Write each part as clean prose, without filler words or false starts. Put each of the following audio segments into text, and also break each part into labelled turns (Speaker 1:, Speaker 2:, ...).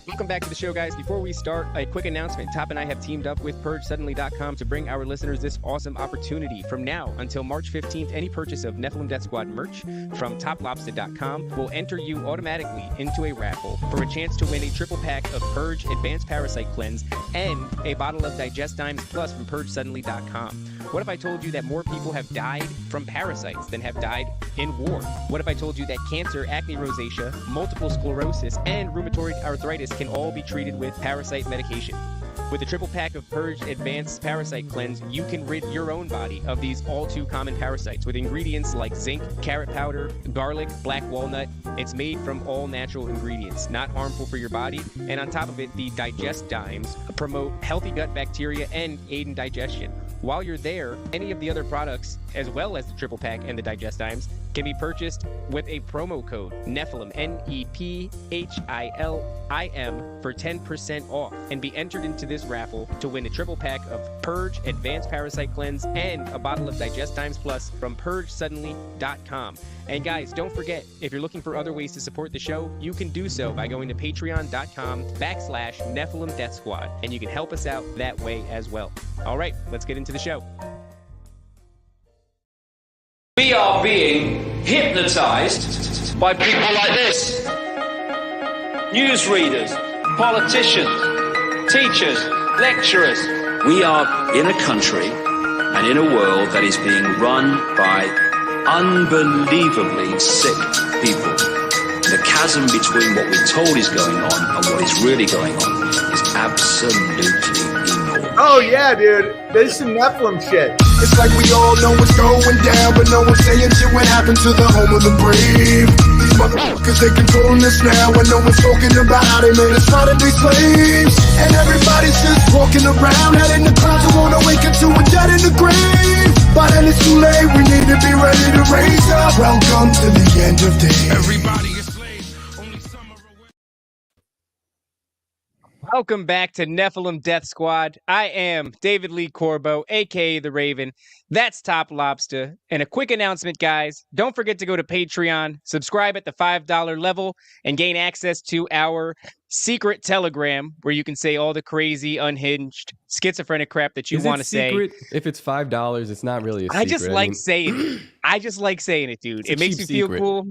Speaker 1: Welcome back to the show, guys. Before we start, a quick announcement. Top and I have teamed up with PurgeSuddenly.com to bring our listeners this awesome opportunity. From now until March 15th, any purchase of Nephilim Death Squad merch from Lobsta.com will enter you automatically into a raffle for a chance to win a triple pack of Purge Advanced Parasite Cleanse and a bottle of Digest Dimes Plus from PurgeSuddenly.com. What if I told you that more people have died from parasites than have died in war? What if I told you that cancer, acne rosacea, multiple sclerosis, and rheumatoid arthritis can all be treated with parasite medication? With a triple pack of Purge Advanced Parasite Cleanse, you can rid your own body of these all too common parasites with ingredients like zinc, carrot powder, garlic, black walnut. It's made from all natural ingredients, not harmful for your body. And on top of it, the Digest Dimes promote healthy gut bacteria and aid in digestion. While you're there, any of the other products, as well as the triple pack and the Digest Dimes, can be purchased with a promo code Nephilim, Nephilim, for 10% off, and be entered into this raffle to win a triple pack of Purge Advanced Parasite Cleanse and a bottle of Digest Dimes Plus from PurgeSuddenly.com. And guys, don't forget, if you're looking for other ways to support the show, you can do so by going to patreon.com/Nephilim Death Squad, and you can help us out that way as well. All right, let's get into the show.
Speaker 2: We are being hypnotized by people like this. Newsreaders, politicians, teachers, lecturers.
Speaker 3: We are in a country and in a world that is being run by unbelievably sick people. The chasm between what we're told is going on and what is really going on is absolutely enormous.
Speaker 4: Oh yeah, dude. There's some Nephilim shit.
Speaker 5: It's like we all know what's going down, but no one's saying shit what happened to the home of the brave. These motherfuckers, they controlling us now, and no one's talking about how they made us try to be slaves. And everybody's just walking around, head in the clouds, and wanna wake up to a dead in the grave. But then it's too late, we need to be ready to raise up. Welcome to the end of days. Everybody is slaves, only some are away.
Speaker 1: Welcome back to Nephilim Death Squad. I am David Lee Corbo, aka The Raven. That's Top Lobsta. And a quick announcement, guys. Don't forget to go to Patreon, subscribe at the $5 level, and gain access to our secret Telegram, where you can say all the crazy, unhinged, schizophrenic crap that you want to say.
Speaker 6: If it's $5, it's not really a secret.
Speaker 1: I just like saying it. I just like saying it, dude. It makes you feel cool.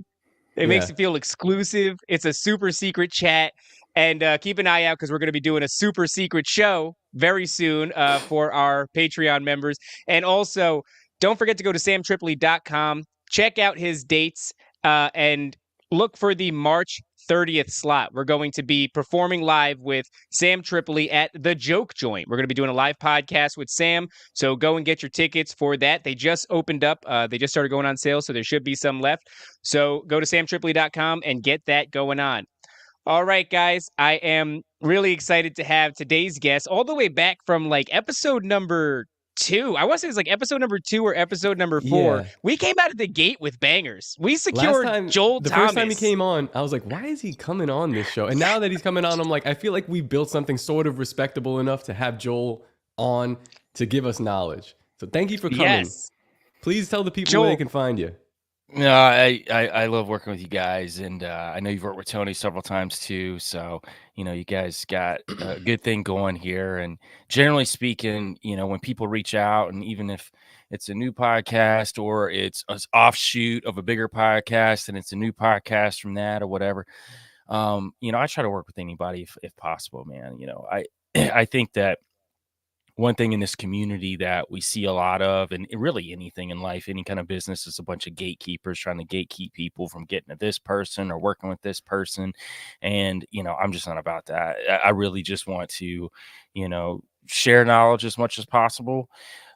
Speaker 1: It makes you feel exclusive. It's a super secret chat. And keep an eye out, because we're going to be doing a super secret show very soon for our Patreon members. And also, don't forget to go to samtripoli.com, check out his dates, and look for the March 30th slot. We're going to be performing live with Sam Tripoli at The Joke Joint. We're going to be doing a live podcast with Sam, so go and get your tickets for that. They just opened up. They just started going on sale, so there should be some left. So go to samtripoli.com and get that going on. All right, guys, I am really excited to have today's guest all the way back from like episode number 2. I want to say it's like episode number 2 or episode number 4.
Speaker 6: Yeah.
Speaker 1: We came out of the gate with bangers. We secured Joel Thomas.
Speaker 6: The first time he came on, I was like, why is he coming on this show? And now that he's coming on, I'm like, I feel like we built something sort of respectable enough to have Joel on to give us knowledge. So thank you for coming.
Speaker 1: Yes.
Speaker 6: Please tell the people
Speaker 1: Joel,
Speaker 6: where they can find you.
Speaker 7: No, I love working with you guys, and I know you've worked with Tony several times too. So you guys got a good thing going here. And generally speaking, when people reach out, and even if it's a new podcast or it's an offshoot of a bigger podcast, and it's a new podcast from that or whatever, I try to work with anybody if possible, man. I think that one thing in this community that we see a lot of, and really anything in life, any kind of business, is a bunch of gatekeepers trying to gatekeep people from getting to this person or working with this person. And, I'm just not about that. I really just want to, share knowledge as much as possible.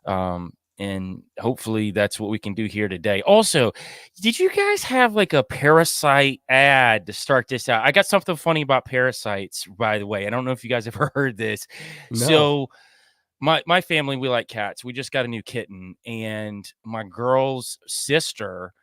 Speaker 7: And hopefully that's what we can do here today. Also, did you guys have like a parasite ad to start this out? I got something funny about parasites, by the way. I don't know if you guys ever heard this.
Speaker 6: No.
Speaker 7: So my family, we like cats. We just got a new kitten, and my girl's sister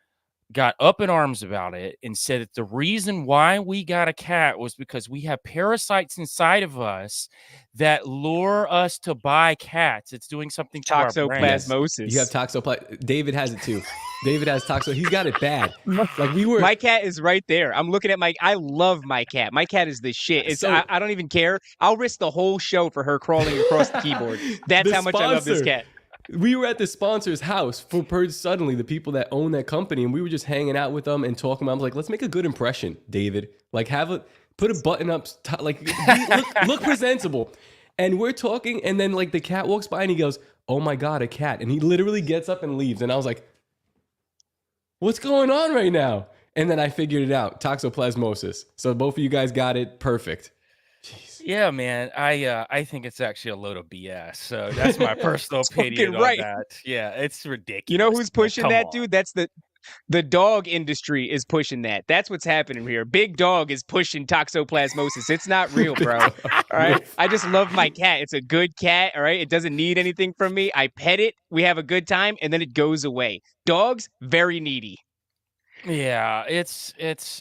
Speaker 7: got up in arms about it and said that the reason why we got a cat was because we have parasites inside of us that lure us to buy cats. It's doing something to our brain.
Speaker 1: Toxoplasmosis.
Speaker 6: You have David has it too. David has He's got it bad. Like we were.
Speaker 1: My cat is right there. I'm looking at I love my cat. My cat is the shit. I don't even care. I'll risk the whole show for her crawling across the keyboard. That's how much I love this cat.
Speaker 6: We were at the sponsor's house for Purge Suddenly, the people that own that company, and we were just hanging out with them and talking. I was like, let's make a good impression, David. Like, put a button up, look presentable. And we're talking, and then like the cat walks by and he goes, "Oh my God, a cat!" And he literally gets up and leaves. And I was like, "What's going on right now?" And then I figured it out: toxoplasmosis. So both of you guys got it perfect. Jeez.
Speaker 7: Yeah, man. I think it's actually a load of BS. So that's my personal opinion on that. Yeah, it's ridiculous.
Speaker 1: You know who's pushing that, dude? That's the dog industry is pushing that. That's what's happening here. Big Dog is pushing toxoplasmosis. It's not real, bro. All right. I just love my cat. It's a good cat. All right. It doesn't need anything from me. I pet it. We have a good time, and then it goes away. Dogs, very needy.
Speaker 7: Yeah, it's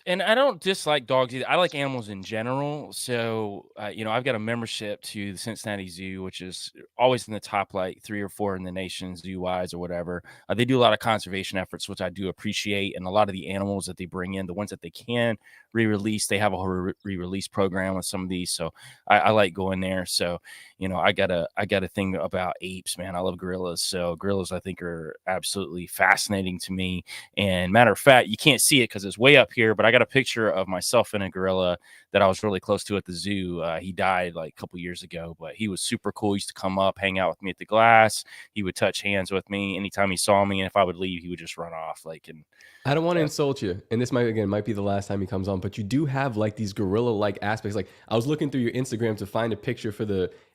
Speaker 7: and I don't dislike dogs either. I like animals in general. So, I've got a membership to the Cincinnati Zoo, which is always in the top like 3 or 4 in the nation, zoo-wise or whatever. They do a lot of conservation efforts, which I do appreciate. And a lot of the animals that they bring in, the ones that they can re-release, they have a whole re-release program with some of these. So I like going there. So, I got a thing about apes, man. I love gorillas. So gorillas, I think, are absolutely fascinating to me. And matter of fact, you can't see it because it's way up here, but I got a picture of myself and a gorilla that I was really close to at the zoo. He died like a couple years ago, but he was super cool. He used to come up, hang out with me at the glass. He would touch hands with me anytime he saw me, and if I would leave, he would just run off. And
Speaker 6: I don't want to insult you, and this might be the last time he comes on, but you do have like these gorilla-like aspects. Like I was looking through your Instagram to find a picture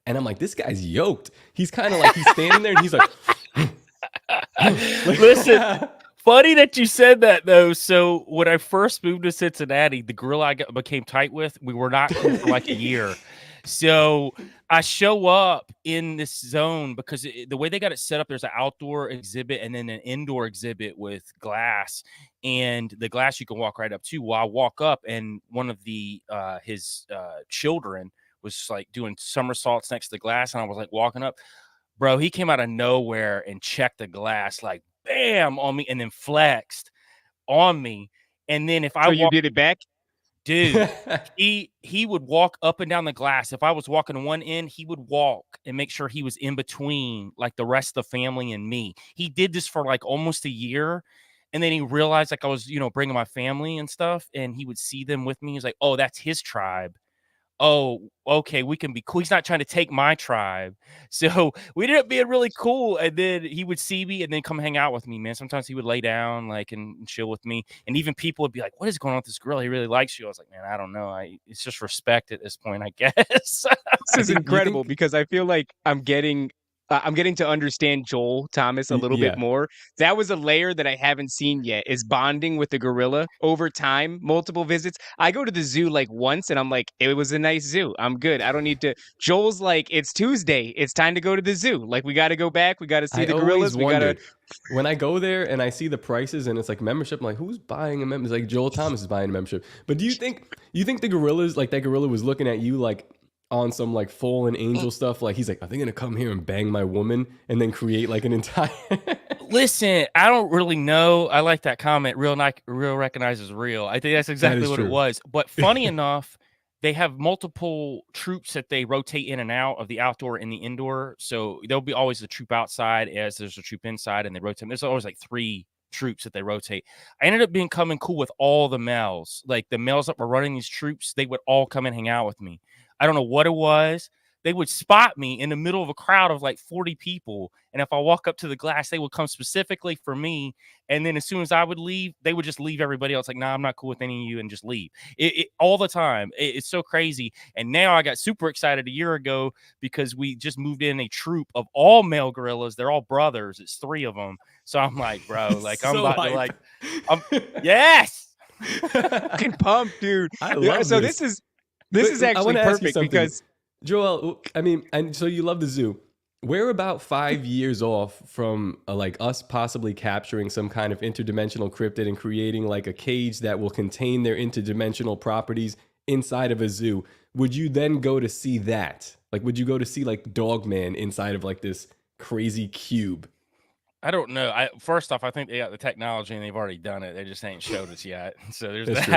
Speaker 6: and I'm like, this guy's yoked. He's kind of like he's standing there and he's like,
Speaker 7: listen. Funny that you said that, though. So when I first moved to Cincinnati, the gorilla I became tight with, we were not cool for like a year. So I show up in this zone because the way they got it set up, there's an outdoor exhibit and then an indoor exhibit with glass. And the glass you can walk right up to. Well, I walk up and one of his children was like doing somersaults next to the glass. And I was like walking up. Bro, he came out of nowhere and checked the glass like bam on me and then flexed on me. And then
Speaker 1: you did it back?
Speaker 7: Dude, he would walk up and down the glass. If I was walking one end, he would walk and make sure he was in between like the rest of the family and me. He did this for like almost a year. And then he realized like I was, bringing my family and stuff, and he would see them with me. He's like, oh, that's his tribe. Oh, okay, we can be cool. He's not trying to take my tribe. So we ended up being really cool. And then he would see me and then come hang out with me, man. Sometimes he would lay down like and chill with me. And even people would be like, what is going on with this girl? He really likes you. I was like, man, I don't know. It's just respect at this point, I guess.
Speaker 1: This is incredible because I feel like I'm getting to understand Joel Thomas a little bit more. That was a layer that I haven't seen yet, is bonding with the gorilla over time, multiple visits. I go to the zoo like once and I'm like, it was a nice zoo. I'm good. I don't need to. Joel's like, it's Tuesday. It's time to go to the zoo. Like, we got to go back. We got to see the gorillas.
Speaker 6: When I go there and I see the prices and it's like membership, I'm like, who's buying a membership? It's like Joel Thomas is buying a membership. But do you think the gorillas, like that gorilla was looking at you like on some like fallen angel stuff? Like he's like, are they gonna come here and bang my woman and then create like an entire
Speaker 7: Listen, I don't really know. I like that comment. Real recognizes real. I think that's exactly what it was. But funny enough, they have multiple troops that they rotate in and out of the outdoor and the indoor. So there'll be always a troop outside as there's a troop inside, and they rotate. There's always like 3 troops that they rotate. I ended up becoming cool with all the males. Like the males that were running these troops, they would all come and hang out with me. I don't know what it was. They would spot me in the middle of a crowd of like 40 people. And if I walk up to the glass, they would come specifically for me. And then as soon as I would leave, they would just leave everybody else. Like, nah, I'm not cool with any of you, and just leave. It all the time. It's so crazy. And now I got super excited a year ago because we just moved in a troop of all male gorillas. They're all brothers. It's 3 of them. So I'm like, bro, like I'm about to like, yes.
Speaker 1: Fucking pumped, dude.
Speaker 6: I love
Speaker 1: so
Speaker 6: this.
Speaker 1: This is actually perfect because
Speaker 6: Joel, I mean, and so you love the zoo. We're about 5 years off from like us possibly capturing some kind of interdimensional cryptid and creating like a cage that will contain their interdimensional properties inside of a zoo. Would you then go to see that? Like, would you go to see like Dogman inside of like this crazy cube?
Speaker 7: I don't know. First off, I think they got the technology and they've already done it. They just ain't showed us yet. So there's
Speaker 6: That's true.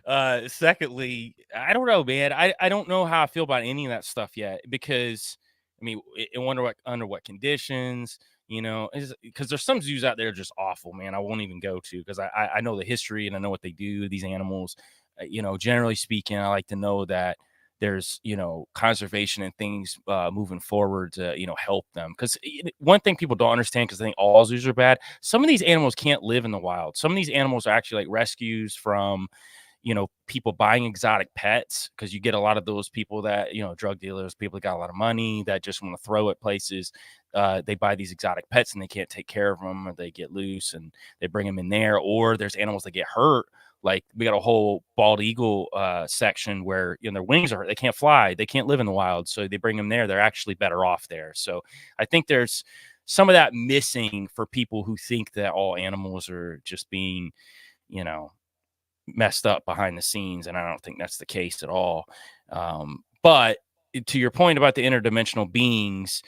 Speaker 7: that. Secondly, I don't know, man. I don't know how I feel about any of that stuff yet because I mean, I wonder what under what conditions, because there's some zoos out there just awful, man. I won't even go to because I know the history and I know what they do. These animals, generally speaking, I like to know that there's conservation and things moving forward to help them, because one thing people don't understand, because they think all zoos are bad, some of these animals can't live in the wild. Some of these animals are actually like rescues from people buying exotic pets, because you get a lot of those people that drug dealers, people that got a lot of money that just want to throw at places. They buy these exotic pets and they can't take care of them, or they get loose and they bring them in there, or there's animals that get hurt. Like we got a whole bald eagle section where their wings are hurt. They can't fly. They can't live in the wild. So they bring them there. They're actually better off there. So I think there's some of that missing for people who think that all animals are just being, messed up behind the scenes. And I don't think that's the case at all. But to your point about the interdimensional beings,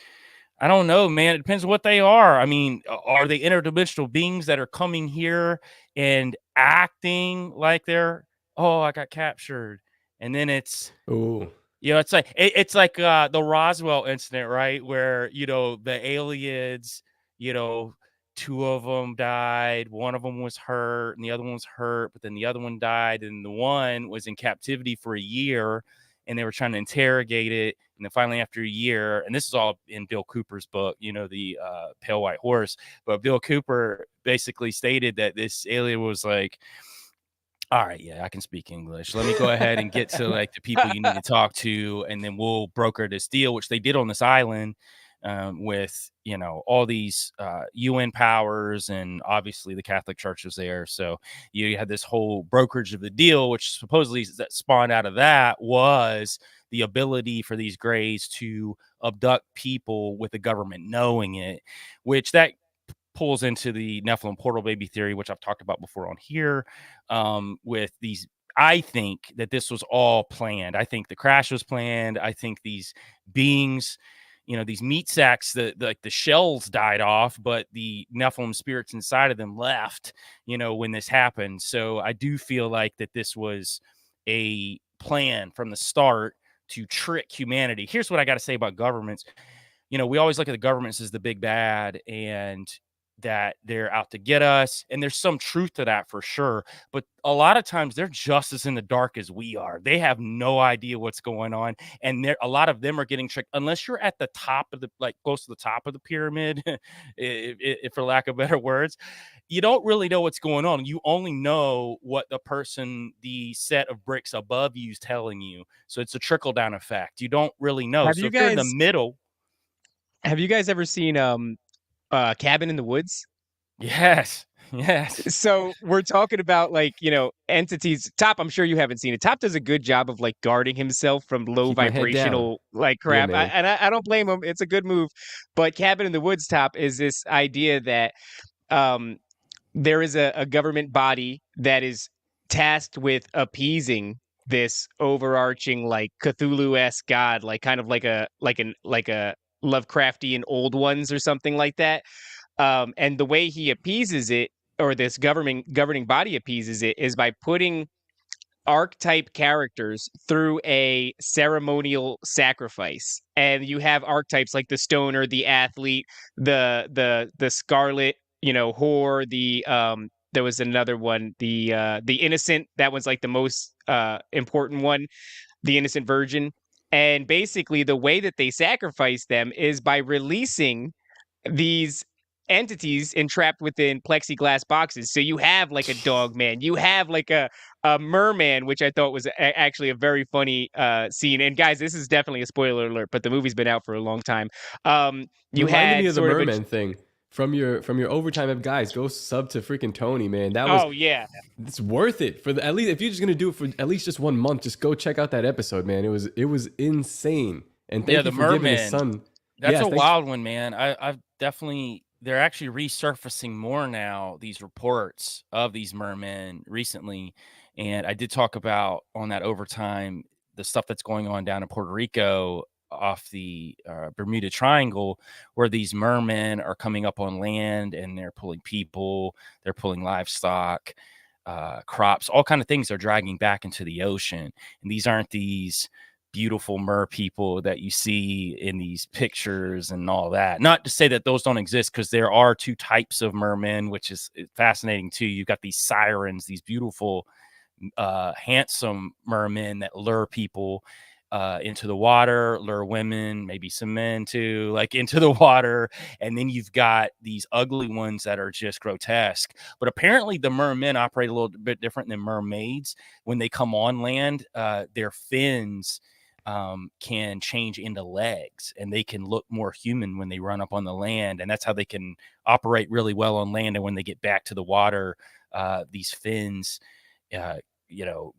Speaker 7: I don't know, man. It depends what they are. I mean, are they interdimensional beings that are coming here and acting like they're, oh, I got captured, and then it's, it's like the Roswell incident, right? Where the aliens, two of them died, one of them was hurt, and the other one was hurt, but then the other one died, and the one was in captivity for a year. And they were trying to interrogate it. And then finally, after a year, and this is all in Bill Cooper's book, the Pale White Horse. But Bill Cooper basically stated that this alien was like, all right, yeah, I can speak English. Let me go ahead and get to like the people you need to talk to. And then we'll broker this deal, which they did on this island with, all these UN powers, and obviously the Catholic Church was there. So you had this whole brokerage of the deal, which supposedly that spawned out of that was the ability for these Greys to abduct people with the government knowing it, which that pulls into the Nephilim portal baby theory, which I've talked about before on here, with these. I think that this was all planned. I think the crash was planned. I think these beings, these meat sacks, the shells died off, but the Nephilim spirits inside of them left, when this happened. So I do feel like that this was a plan from the start to trick humanity. Here's what I got to say about governments. We always look at the governments as the big bad and that they're out to get us. And there's some truth to that for sure. But a lot of times they're just as in the dark as we are. They have no idea what's going on. And a lot of them are getting tricked unless you're at the top of close to the top of the pyramid, if for lack of better words. You don't really know what's going on. You only know what the set of bricks above you is telling you. So it's a trickle down effect. You don't really know. If you're in the middle.
Speaker 1: Have you guys ever seen Cabin in the Woods?
Speaker 7: Yes.
Speaker 1: So we're talking about entities. Top, I'm sure you haven't seen it. Top does a good job of guarding himself from low vibrational crap.
Speaker 6: Yeah,
Speaker 1: I don't blame him. It's a good move. But Cabin in the Woods, Top, is this idea that there is a government body that is tasked with appeasing this overarching Cthulhu-esque god, kind of like a Lovecraftian Old Ones or something like that. And the way he appeases it, or this governing body appeases it, is by putting archetype characters through a ceremonial sacrifice. And you have archetypes like the stoner, the athlete, the scarlet, whore, there was another one, the innocent. That one's the most important one, the innocent virgin. And basically the way that they sacrifice them is by releasing these entities entrapped within plexiglass boxes. So you have a dog man, you have a merman, which I thought was actually a very funny scene. And guys, this is definitely a spoiler alert, but the movie's been out for a long time. You
Speaker 6: reminded
Speaker 1: had
Speaker 6: me of the merman thing. From your overtime of guys, go sub to freaking Tony, man. That was it's worth it for at least if you're just gonna do it for at least just 1 month. Just go check out that episode, man. It was insane. And thank you for giving his son.
Speaker 7: That's
Speaker 6: Yes,
Speaker 7: a
Speaker 6: thanks.
Speaker 7: wild one, man. I've definitely they're actually resurfacing more now, these reports of these mermen recently. And I did talk about on that overtime the stuff that's going on down in Puerto Rico off the Bermuda Triangle, where these mermen are coming up on land and they're pulling people, they're pulling livestock, crops, all kind of things they're dragging back into the ocean. And these aren't these beautiful mer people that you see in these pictures and all that. Not to say that those don't exist, because there are two types of mermen, which is fascinating too. You've got these sirens, these beautiful, handsome mermen that lure people into the water, lure women, maybe some men too, like into the water. And then you've got these ugly ones that are just grotesque. But apparently the mermen operate a little bit different than mermaids. When they come on land, their fins can change into legs, and they can look more human when they run up on the land, and that's how they can operate really well on land. And when they get back to the water, these fins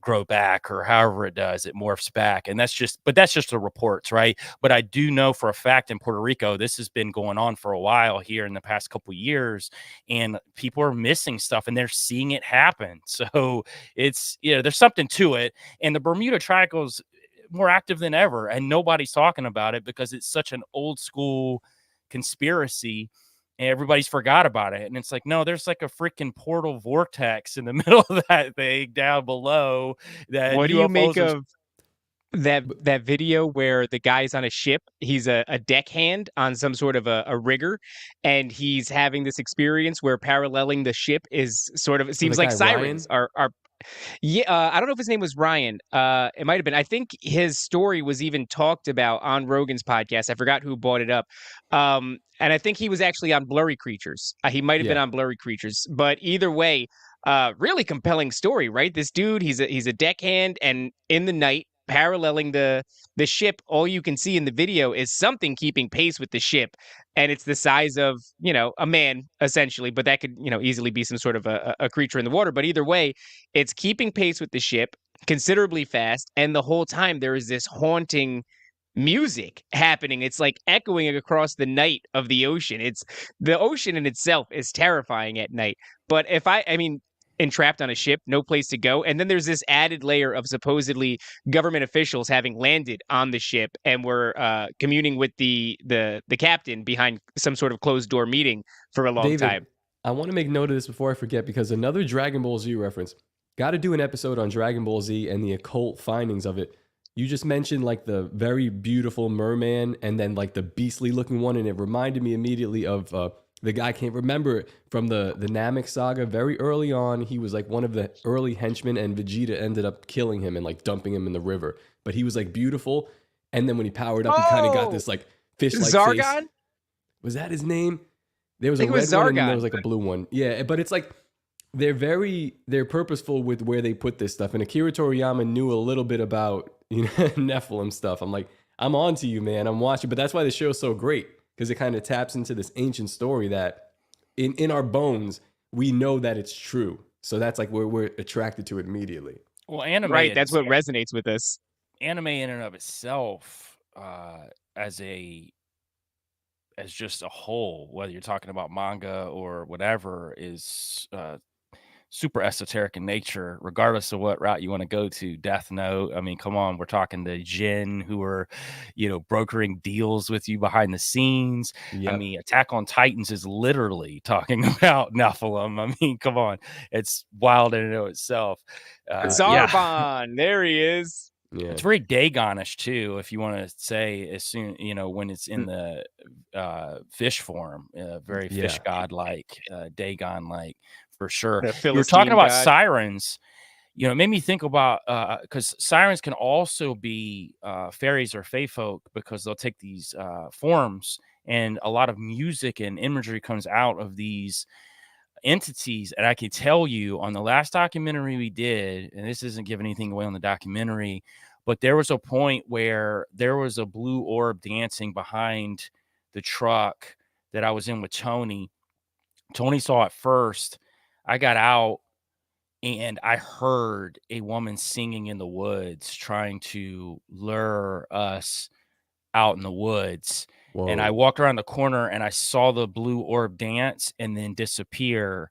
Speaker 7: grow back, or however it does, it morphs back. And that's just the reports, right? But I do know for a fact in Puerto Rico, this has been going on for a while here in the past couple of years, and people are missing stuff and they're seeing it happen. So it's, there's something to it. And the Bermuda Triangle's more active than ever, and nobody's talking about it because it's such an old school conspiracy and everybody's forgot about it. And it's like, no, there's like a freaking portal vortex in the middle of that thing down below. That
Speaker 1: What do you make
Speaker 7: UFOs are
Speaker 1: of that video where the guy's on a ship? He's a deckhand on some sort of a rigger, and he's having this experience where paralleling the ship is sort of, it
Speaker 6: Oh, the
Speaker 1: seems like
Speaker 6: guy
Speaker 1: sirens
Speaker 6: Ryan.
Speaker 1: are yeah, I don't know if his name was Ryan. It might have been. I think his story was even talked about on Rogan's podcast. I forgot who brought it up. And I think he was actually on Blurry Creatures. He might have been
Speaker 6: Yeah.
Speaker 1: on Blurry Creatures. But either way, really compelling story, right? This dude, he's a deckhand, and in the night, paralleling the ship, all you can see in the video is something keeping pace with the ship, and it's the size of, a man essentially, but that could, easily be some sort of a creature in the water. But either way, it's keeping pace with the ship considerably fast, and the whole time there is this haunting music happening. It's like echoing across the night of the ocean. It's the ocean in itself is terrifying at night. But if I mean, entrapped on a ship, no place to go, and then there's this added layer of supposedly government officials having landed on the ship and were communing with the captain behind some sort of closed door meeting for a long
Speaker 6: David,
Speaker 1: time.
Speaker 6: I want to make note of this before I forget, because another Dragon Ball Z reference. Got to do an episode on Dragon Ball Z and the occult findings of it. You just mentioned like the very beautiful merman and then like the beastly looking one, and it reminded me immediately of the guy, I can't remember it, from the Namek saga. Very early on, he was like one of the early henchmen, and Vegeta ended up killing him and like dumping him in the river. But he was like beautiful, and then when he powered up, he kind of got this like fish-like face.
Speaker 1: Zargon?
Speaker 6: Was that his name? There was
Speaker 1: I
Speaker 6: a
Speaker 1: think it was
Speaker 6: red one and then
Speaker 1: Zargon.
Speaker 6: there was like a blue one. Yeah, but it's like they're purposeful with where they put this stuff. And Akira Toriyama knew a little bit about Nephilim stuff. I'm like, I'm on to you, man. I'm watching. But that's why the show's so great, because it kind of taps into this ancient story that in our bones, we know that it's true. So that's like we're attracted to it immediately.
Speaker 7: well, anime.
Speaker 1: Right, that's what resonates with us.
Speaker 7: Anime in and of itself, as just a whole, whether you're talking about manga or whatever, is super esoteric in nature, regardless of what route you want to go to. Death Note, I mean, come on, we're talking the Jin who are, brokering deals with you behind the scenes.
Speaker 6: Yep.
Speaker 7: I mean, Attack on Titans is literally talking about Nephilim. I mean, come on, it's wild in and of itself.
Speaker 1: Zarbon, there he is.
Speaker 6: Yeah.
Speaker 7: It's very Dagonish too, if you want to say, as soon, when it's in the fish form, very fish god-like, Dagon-like, for sure. You were talking about sirens. It made me think about, because sirens can also be fairies or fae folk, because they'll take these forms, and a lot of music and imagery comes out of these entities. And I can tell you, on the last documentary we did, and this isn't giving anything away on the documentary, but there was a point where there was a blue orb dancing behind the truck that I was in with Tony. Tony saw it first. I got out and I heard a woman singing in the woods, trying to lure us out in the woods. And I
Speaker 6: Whoa.
Speaker 7: walked around the corner and I saw the blue orb dance and then disappear.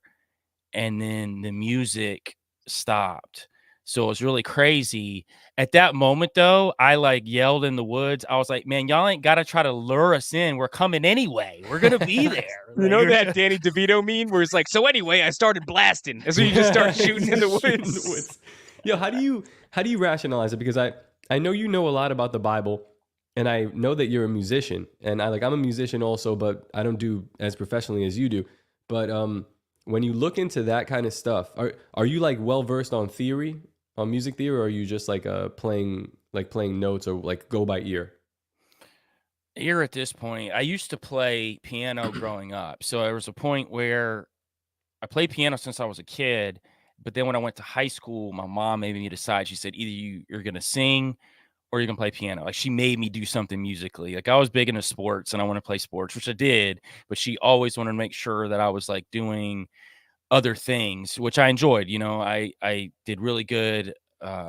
Speaker 7: And then the music stopped. So it was really crazy. At that moment, though, I like yelled in the woods. I was like, man, y'all ain't got to try to lure us in. We're coming anyway. We're going to be there.
Speaker 1: You know that Danny DeVito meme where it's like, so anyway, I started blasting. And so you just start shooting in the woods.
Speaker 6: Yo, how do you rationalize it? Because I know you know a lot about the Bible, and I know that you're a musician, and I'm a musician also, but I don't do as professionally as you do. But when you look into that kind of stuff, are you like well versed on theory, on music theory, or are you just like playing notes or like go by ear?
Speaker 7: Here at this point, I used to play piano growing up. So there was a point where I played piano since I was a kid. But then when I went to high school, my mom made me decide. She said, either you're going to sing or you're going to play piano. Like, she made me do something musically. Like, I was big into sports and I want to play sports, which I did. But she always wanted to make sure that I was like doing other things, which I enjoyed. You know, I did really good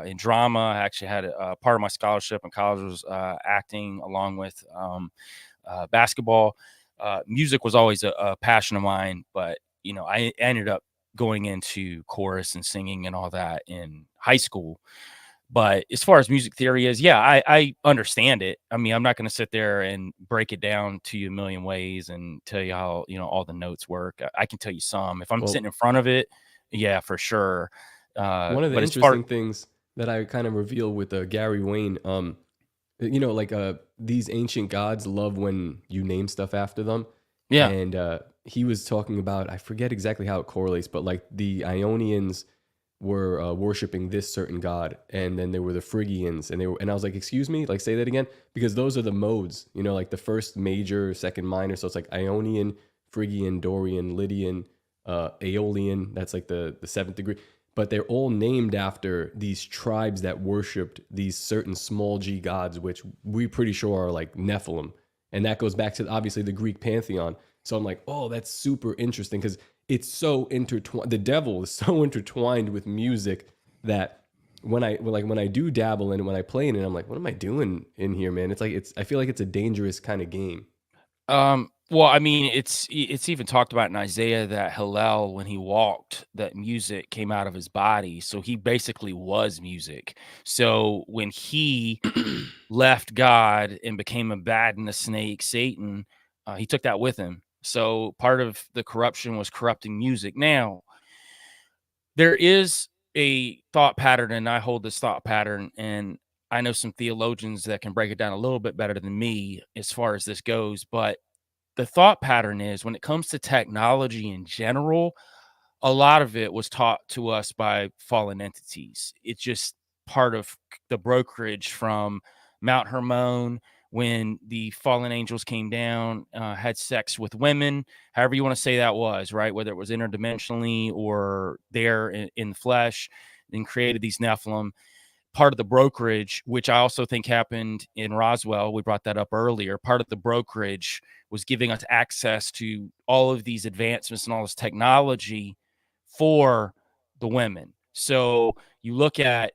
Speaker 7: in drama. I actually had a part of my scholarship in college was acting, along with basketball. Music was always a passion of mine, but you know, I ended up going into chorus and singing and all that in high school. But as far as music theory is, yeah, I understand it. I mean, I'm not going to sit there and break it down to you a million ways and tell you how, you know, all the notes work. I can tell you some. If I'm sitting in front of it, yeah, for sure.
Speaker 6: One of the interesting things that I kind of reveal with Gary Wayne, you know, like these ancient gods love when you name stuff after them.
Speaker 7: Yeah.
Speaker 6: And he was talking about, I forget exactly how it correlates, but like the Ionians were worshiping this certain god, and then there were the Phrygians, and I was like, excuse me, like say that again, because those are the modes, you know, like the first major, second minor, so it's like Ionian, Phrygian, Dorian, Lydian, Aeolian, that's like the seventh degree, but they're all named after these tribes that worshipped these certain small g gods, which we pretty sure are like Nephilim, and that goes back to obviously the Greek pantheon. So I'm like, oh, that's super interesting, because it's so intertwined. The devil is so intertwined with music that when I do dabble in it, when I play in it, I'm like, what am I doing in here, man? It's like I feel like it's a dangerous kind of game.
Speaker 7: Well, I mean, it's even talked about in Isaiah that Hillel, when he walked, that music came out of his body. So he basically was music. So when he left God and became a bat and a snake, Satan, he took that with him. So part of the corruption was corrupting music. Now, there is a thought pattern, and I hold this thought pattern, and I know some theologians that can break it down a little bit better than me as far as this goes. But the thought pattern is, when it comes to technology in general, a lot of it was taught to us by fallen entities. It's just part of the brokerage from Mount Hermon, when the fallen angels came down, had sex with women, however you want to say that was, right? Whether it was interdimensionally or there in the flesh, and created these Nephilim. Part of the brokerage, which I also think happened in Roswell, we brought that up earlier, part of the brokerage was giving us access to all of these advancements and all this technology for the women. So you look at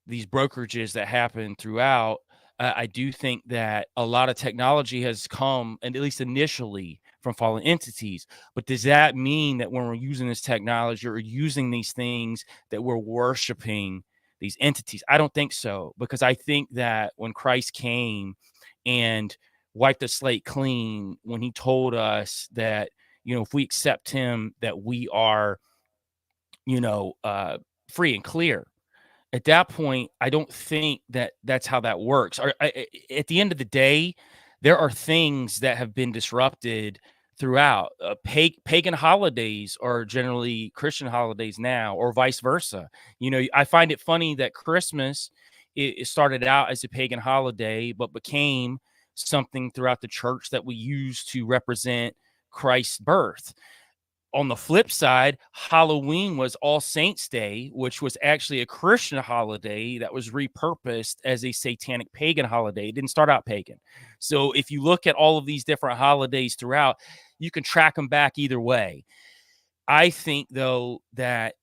Speaker 7: these brokerages that happen throughout, I do think that a lot of technology has come, and at least initially, from fallen entities. But does that mean that when we're using this technology or using these things, that we're worshiping these entities? I don't think so, because I think that when Christ came and wiped the slate clean, when he told us that, you know, if we accept him, that we are, you know, free and clear. At that point, I don't think that that's how that works. At the end of the day, there are things that have been disrupted throughout. Pagan holidays are generally Christian holidays now, or vice versa. You know, I find it funny that Christmas, it started out as a pagan holiday, but became something throughout the church that we use to represent Christ's birth. On the flip side, Halloween was All Saints Day, which was actually a Christian holiday that was repurposed as a satanic pagan holiday. It didn't start out pagan. So if you look at all of these different holidays throughout, you can track them back either way. I think, though, that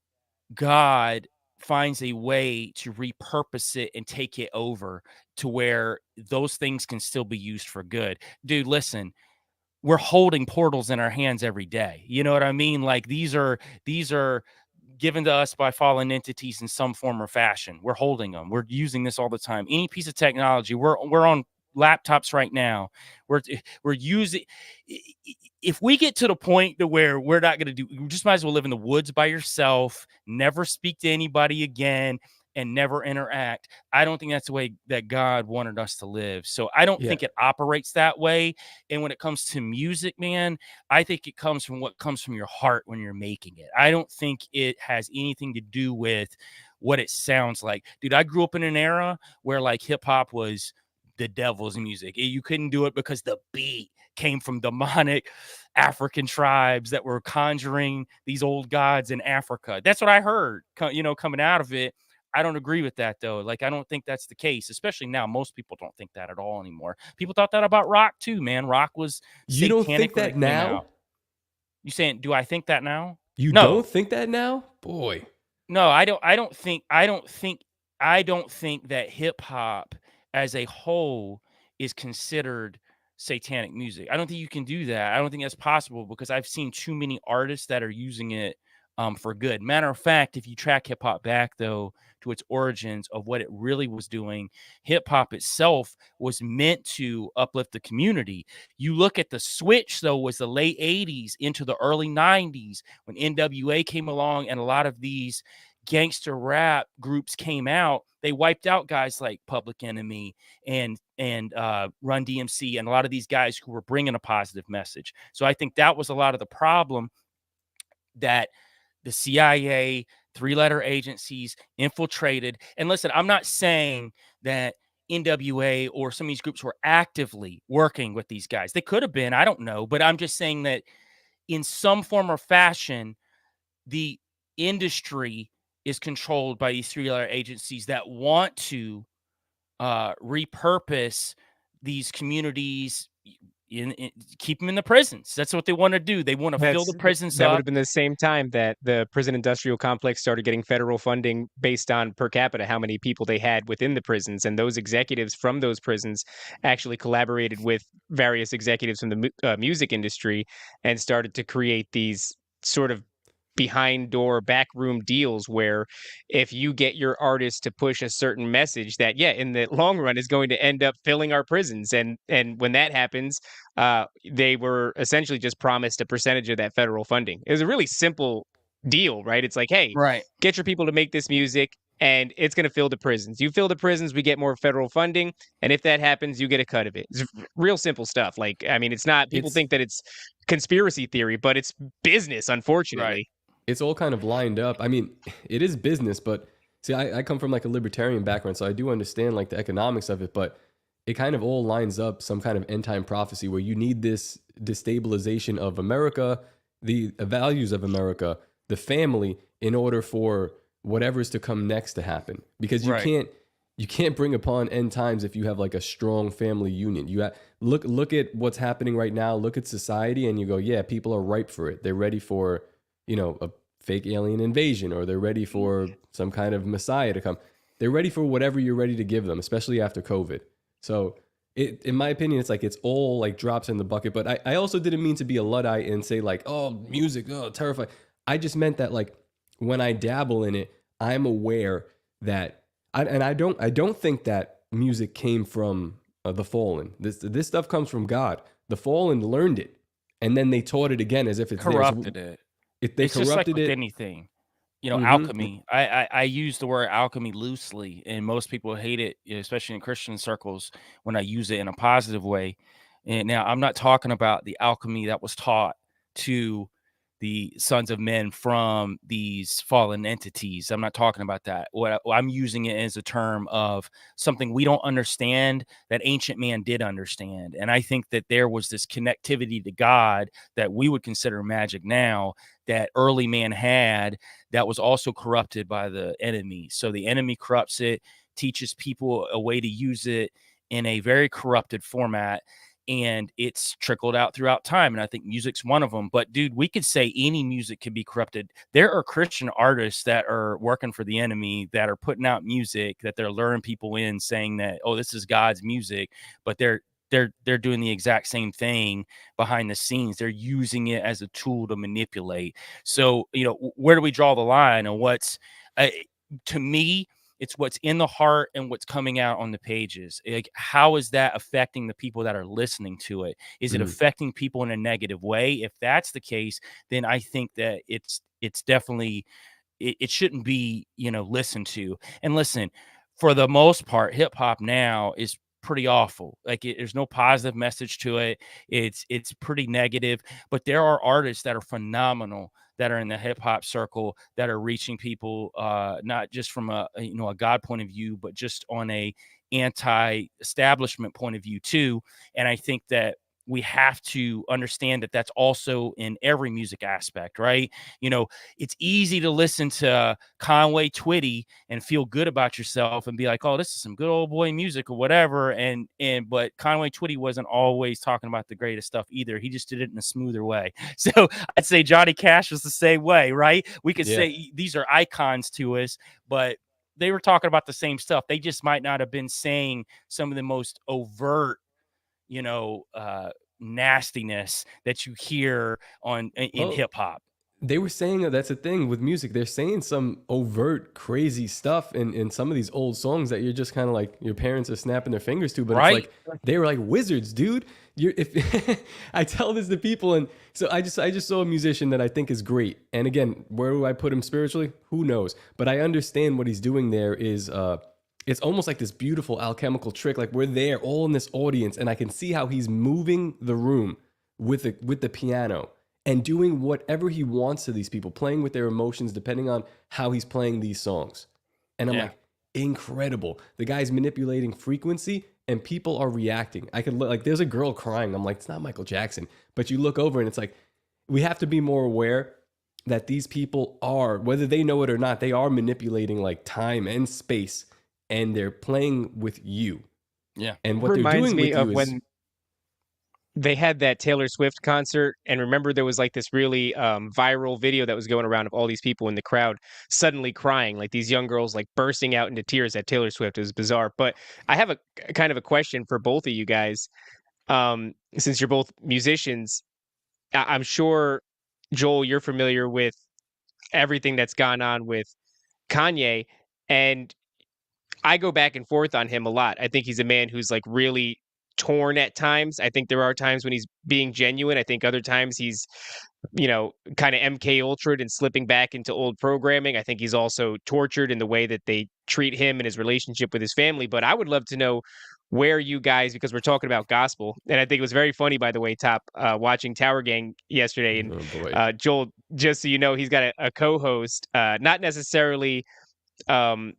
Speaker 7: God finds a way to repurpose it and take it over to where those things can still be used for good. Dude, listen, we're holding portals in our hands every day. You know what I mean? Like these are given to us by fallen entities in some form or fashion. We're holding them. We're using this all the time. Any piece of technology, we're on laptops right now. We're using. If we get to the point to where we're not going to do, you just might as well live in the woods by yourself, never speak to anybody again, and never interact. I don't think that's the way that God wanted us to live. So I don't think it operates that way. And when it comes to music, man, I think it comes from what comes from your heart when you're making it. I don't think it has anything to do with what it sounds like. Dude, I grew up in an era where like hip hop was the devil's music. You couldn't do it because the beat came from demonic African tribes that were conjuring these old gods in Africa. That's what I heard, coming out of it. I don't agree with that, though. Like, I don't think that's the case, especially now. Most people don't think that at all anymore. People thought that about rock, too, man. Rock was
Speaker 6: You don't think that now?
Speaker 7: You saying, do I think that now?
Speaker 6: You don't think that now? Boy.
Speaker 7: No, I don't think that hip hop as a whole is considered satanic music. I don't think you can do that. I don't think that's possible because I've seen too many artists that are using it for good. Matter of fact, if you track hip hop back, though, to its origins of what it really was doing, hip hop itself was meant to uplift the community. You look at the switch, though, was the late 80s into the early 90s when NWA came along and a lot of these gangster rap groups came out. They wiped out guys like Public Enemy and Run DMC and a lot of these guys who were bringing a positive message. So I think that was a lot of the problem that the CIA, three-letter agencies infiltrated. And listen, I'm not saying that NWA or some of these groups were actively working with these guys. They could have been, I don't know, but I'm just saying that in some form or fashion, the industry is controlled by these three-letter agencies that want to repurpose these communities, keep them in the prisons. That's what they want to do. They want to fill the prisons
Speaker 1: That
Speaker 7: up.
Speaker 1: would have been the same time that the prison industrial complex started getting federal funding based on per capita, how many people they had within the prisons. And those executives from those prisons actually collaborated with various executives from the music industry and started to create these sort of behind door backroom deals where if you get your artist to push a certain message that in the long run is going to end up filling our prisons, and when that happens, they were essentially just promised a percentage of that federal funding. It was a really simple deal, right? It's like, hey,
Speaker 7: Right.
Speaker 1: get your people to make this music and it's going to fill the prisons. You fill the prisons, we get more federal funding, and if that happens, you get a cut of it. It's real simple stuff. Like, I mean, it's not, people think that it's conspiracy theory, but it's business, unfortunately.
Speaker 7: Right.
Speaker 6: It's all kind of lined up. I mean, it is business, but see, I come from like a libertarian background, so I do understand like the economics of it, but it kind of all lines up some kind of end time prophecy where you need this destabilization of America, the values of America, the family, in order for whatever's to come next to happen. Because you can't bring upon end times if you have like a strong family union. You look at what's happening right now, look at society, and you go, yeah, people are ripe for it. They're ready for, a fake alien invasion, or they're ready for some kind of messiah to come. They're ready for whatever you're ready to give them, especially after COVID. So in my opinion, it's like, it's all like drops in the bucket. But I also didn't mean to be a Luddite and say like, oh, music, oh, terrifying. I just meant that like when I dabble in it, I'm aware that, I don't think that music came from the fallen. This stuff comes from God. The fallen learned it, and then they taught it again as if it's
Speaker 7: Corrupted
Speaker 6: theirs.
Speaker 7: it.
Speaker 6: They
Speaker 7: It's just like
Speaker 6: corrupted
Speaker 7: with
Speaker 6: it.
Speaker 7: anything. Alchemy. I use the word alchemy loosely, and most people hate it, especially in Christian circles, when I use it in a positive way. And now I'm not talking about the alchemy that was taught to the sons of men from these fallen entities. I'm not talking about that. I'm using it as a term of something we don't understand that ancient man did understand. And I think that there was this connectivity to God that we would consider magic now, that early man had, that was also corrupted by the enemy. So the enemy corrupts it, teaches people a way to use it in a very corrupted format. and it's trickled out throughout time. And I think music's one of them. But dude, we could say any music could be corrupted. There are Christian artists that are working for the enemy that are putting out music that they're luring people in, saying that, oh, this is God's music, but they're doing the exact same thing behind the scenes. They're using it as a tool to manipulate. So, where do we draw the line? And what's to me, it's what's in the heart and what's coming out on the pages. Like, how is that affecting the people that are listening to it? Is it affecting people in a negative way? If that's the case, then I think that it's definitely, it shouldn't be, listened to. And listen, for the most part, hip hop now is pretty awful. Like, there's no positive message to it. It's pretty negative, but there are artists that are phenomenal that are in the hip hop circle that are reaching people, not just from a God point of view, but just on a anti-establishment point of view too. And I think that we have to understand that that's also in every music aspect, right? It's easy to listen to Conway Twitty and feel good about yourself and be like, oh, this is some good old boy music or whatever. But Conway Twitty wasn't always talking about the greatest stuff either. He just did it in a smoother way. So I'd say Johnny Cash was the same way, right? We could say these are icons to us, but they were talking about the same stuff. They just might not have been saying some of the most overt, nastiness that you hear in hip hop.
Speaker 6: They were saying that's the thing with music. They're saying some overt, crazy stuff in some of these old songs that you're just kind of like, your parents are snapping their fingers to, but
Speaker 7: right?
Speaker 6: It's like, they were like wizards, dude. If I tell this to people, and so I just saw a musician that I think is great. And again, where do I put him spiritually? Who knows? But I understand what he's doing there is, it's almost like this beautiful alchemical trick. Like, we're there all in this audience, and I can see how he's moving the room with the piano and doing whatever he wants to these people, playing with their emotions depending on how he's playing these songs. And I'm like, incredible. The guy's manipulating frequency and people are reacting. I could look, like, there's a girl crying. I'm like, it's not Michael Jackson. But you look over and it's like, we have to be more aware that these people are, whether they know it or not, they are manipulating like time and space, and they're playing with you.
Speaker 7: Yeah.
Speaker 6: And what they're doing with you is,
Speaker 1: when they had that Taylor Swift concert, and remember there was like this really viral video that was going around of all these people in the crowd suddenly crying, like these young girls like bursting out into tears at Taylor Swift. It was bizarre. But I have a kind of a question for both of you guys. Since you're both musicians, I'm sure, Joel, you're familiar with everything that's gone on with Kanye, and I go back and forth on him a lot. I think he's a man who's like really torn at times. I think there are times when he's being genuine. I think other times he's, kind of MK Ultra'd and slipping back into old programming. I think he's also tortured in the way that they treat him and his relationship with his family. But I would love to know where you guys, because we're talking about gospel, and I think it was very funny, by the way, Top, watching Tower Gang yesterday. And Joel, just so you know, he's got a co-host, not necessarily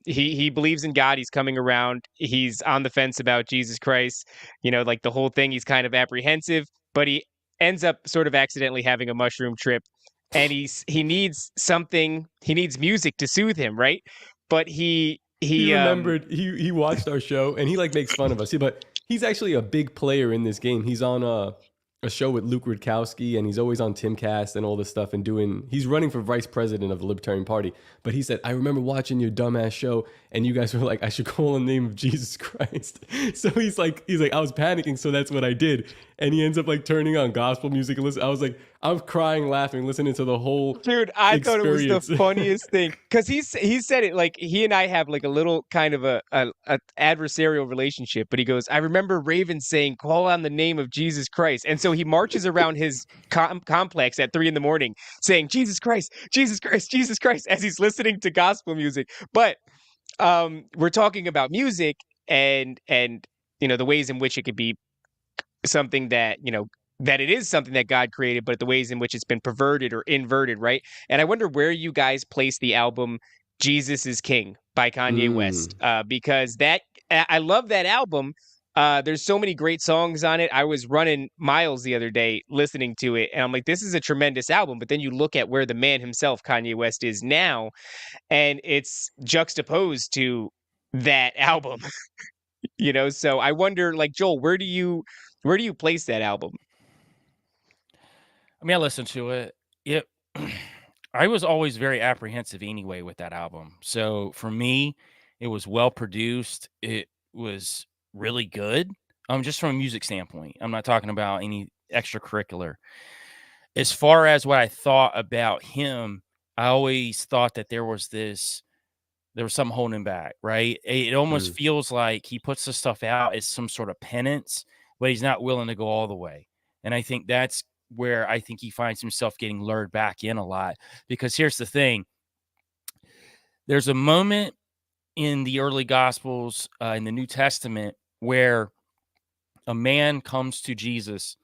Speaker 1: he believes in God. He's coming around. He's on the fence about Jesus Christ. Like the whole thing, he's kind of apprehensive, but he ends up sort of accidentally having a mushroom trip, and he needs something. He needs music to soothe him, right? But he
Speaker 6: remembered he watched our show, and he like makes fun of us. But he's actually a big player in this game. He's on a show with Luke Rudkowski, and he's always on Timcast and all this stuff, and he's running for vice president of the Libertarian Party. But he said, I remember watching your dumbass show, and you guys were like, I should call on the name of Jesus Christ. So he's like, I was panicking, so that's what I did. And he ends up like turning on gospel music and listen. I was like, I was crying, laughing, listening to the whole
Speaker 1: I thought it was the funniest thing, because he said it like he and I have like a little kind of a adversarial relationship. But he goes, I remember Raven saying, call on the name of Jesus Christ. And so he marches around his complex at 3 a.m. saying, Jesus Christ, Jesus Christ, Jesus Christ, as he's listening to gospel music. But we're talking about music and the ways in which it could be something that, that it is something that God created, but the ways in which it's been perverted or inverted, right? And I wonder where you guys place the album Jesus is King by Kanye West, because I love that album. There's so many great songs on it. I was running miles the other day listening to it, and I'm like, this is a tremendous album. But then you look at where the man himself, Kanye West, is now, and it's juxtaposed to that album. You know, so I wonder, like, Joel, where do you place that album?
Speaker 7: I mean, I listened to it. It I was always very apprehensive anyway with that album. So for me, it was well produced. It was really good. Just from a music standpoint. I'm not talking about any extracurricular. As far as what I thought about him, I always thought that there was something holding him back, right? It almost
Speaker 6: Mm.
Speaker 7: feels like he puts the stuff out as some sort of penance, but he's not willing to go all the way. And I think that's where I think he finds himself getting lured back in a lot. Because here's the thing, there's a moment in the early Gospels, in the New Testament, where a man comes to Jesus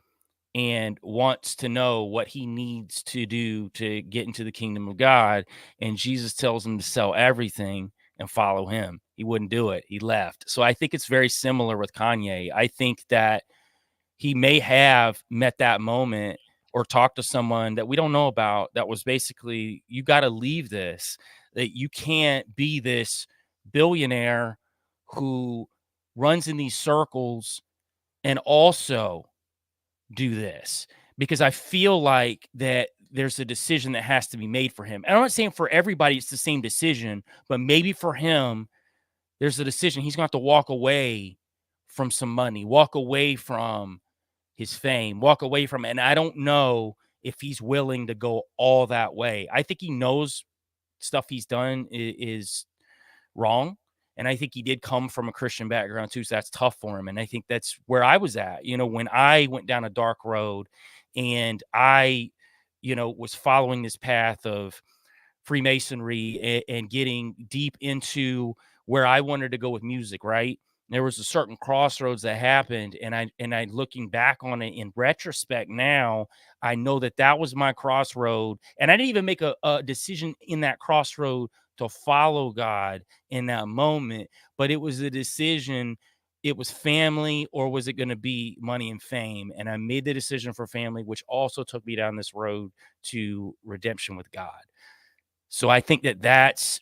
Speaker 7: and wants to know what he needs to do to get into the kingdom of God. And Jesus tells him to sell everything and follow him. He wouldn't do it. He left. So I think it's very similar with Kanye. I think that he may have met that moment or talked to someone that we don't know about that was basically, you got to leave this, that you can't be this billionaire who runs in these circles and also do this, because I feel like that there's a decision that has to be made for him. And I'm not saying for everybody it's the same decision, but maybe for him, there's a decision. He's going to have to walk away from some money, walk away from his fame, walk away from it. And I don't know if he's willing to go all that way. I think he knows stuff he's done is wrong. And I think he did come from a Christian background too, so that's tough for him. And I think that's where I was at, when I went down a dark road and I, was following this path of Freemasonry and getting deep into where I wanted to go with music, right? There was a certain crossroads that happened, and I looking back on it in retrospect now, I know that that was my crossroad, and I didn't even make a decision in that crossroad to follow God in that moment, but it was a decision. It was family, or was it going to be money and fame? And I made the decision for family, which also took me down this road to redemption with God. So I think that that's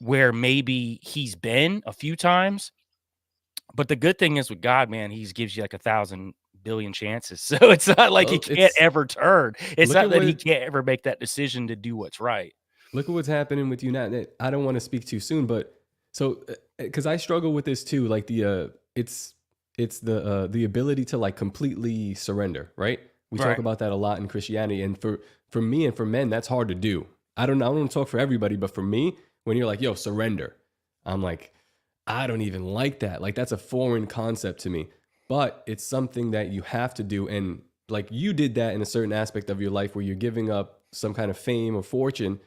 Speaker 7: where maybe he's been a few times. But the good thing is with God, man, he gives you like 1,000 billion chances. So it's not like he
Speaker 6: Well,
Speaker 7: can't
Speaker 6: it's
Speaker 7: ever turn. It's
Speaker 6: look
Speaker 7: not
Speaker 6: at
Speaker 7: that he
Speaker 6: what
Speaker 7: can't ever make that decision to do what's right.
Speaker 6: look at what's happening with you now. I don't want to speak too soon, but so because I struggle with this too, like it's the ability to like completely surrender, right? We talk
Speaker 7: Right.
Speaker 6: about that a lot in Christianity, and for me and for men, that's hard to do. I don't want to talk for everybody, but for me, when you're like, yo, surrender, I'm like, I don't even like that. Like that's a foreign concept to me, but it's something that you have to do. And like you did that in a certain aspect of your life where you're giving up some kind of fame or fortune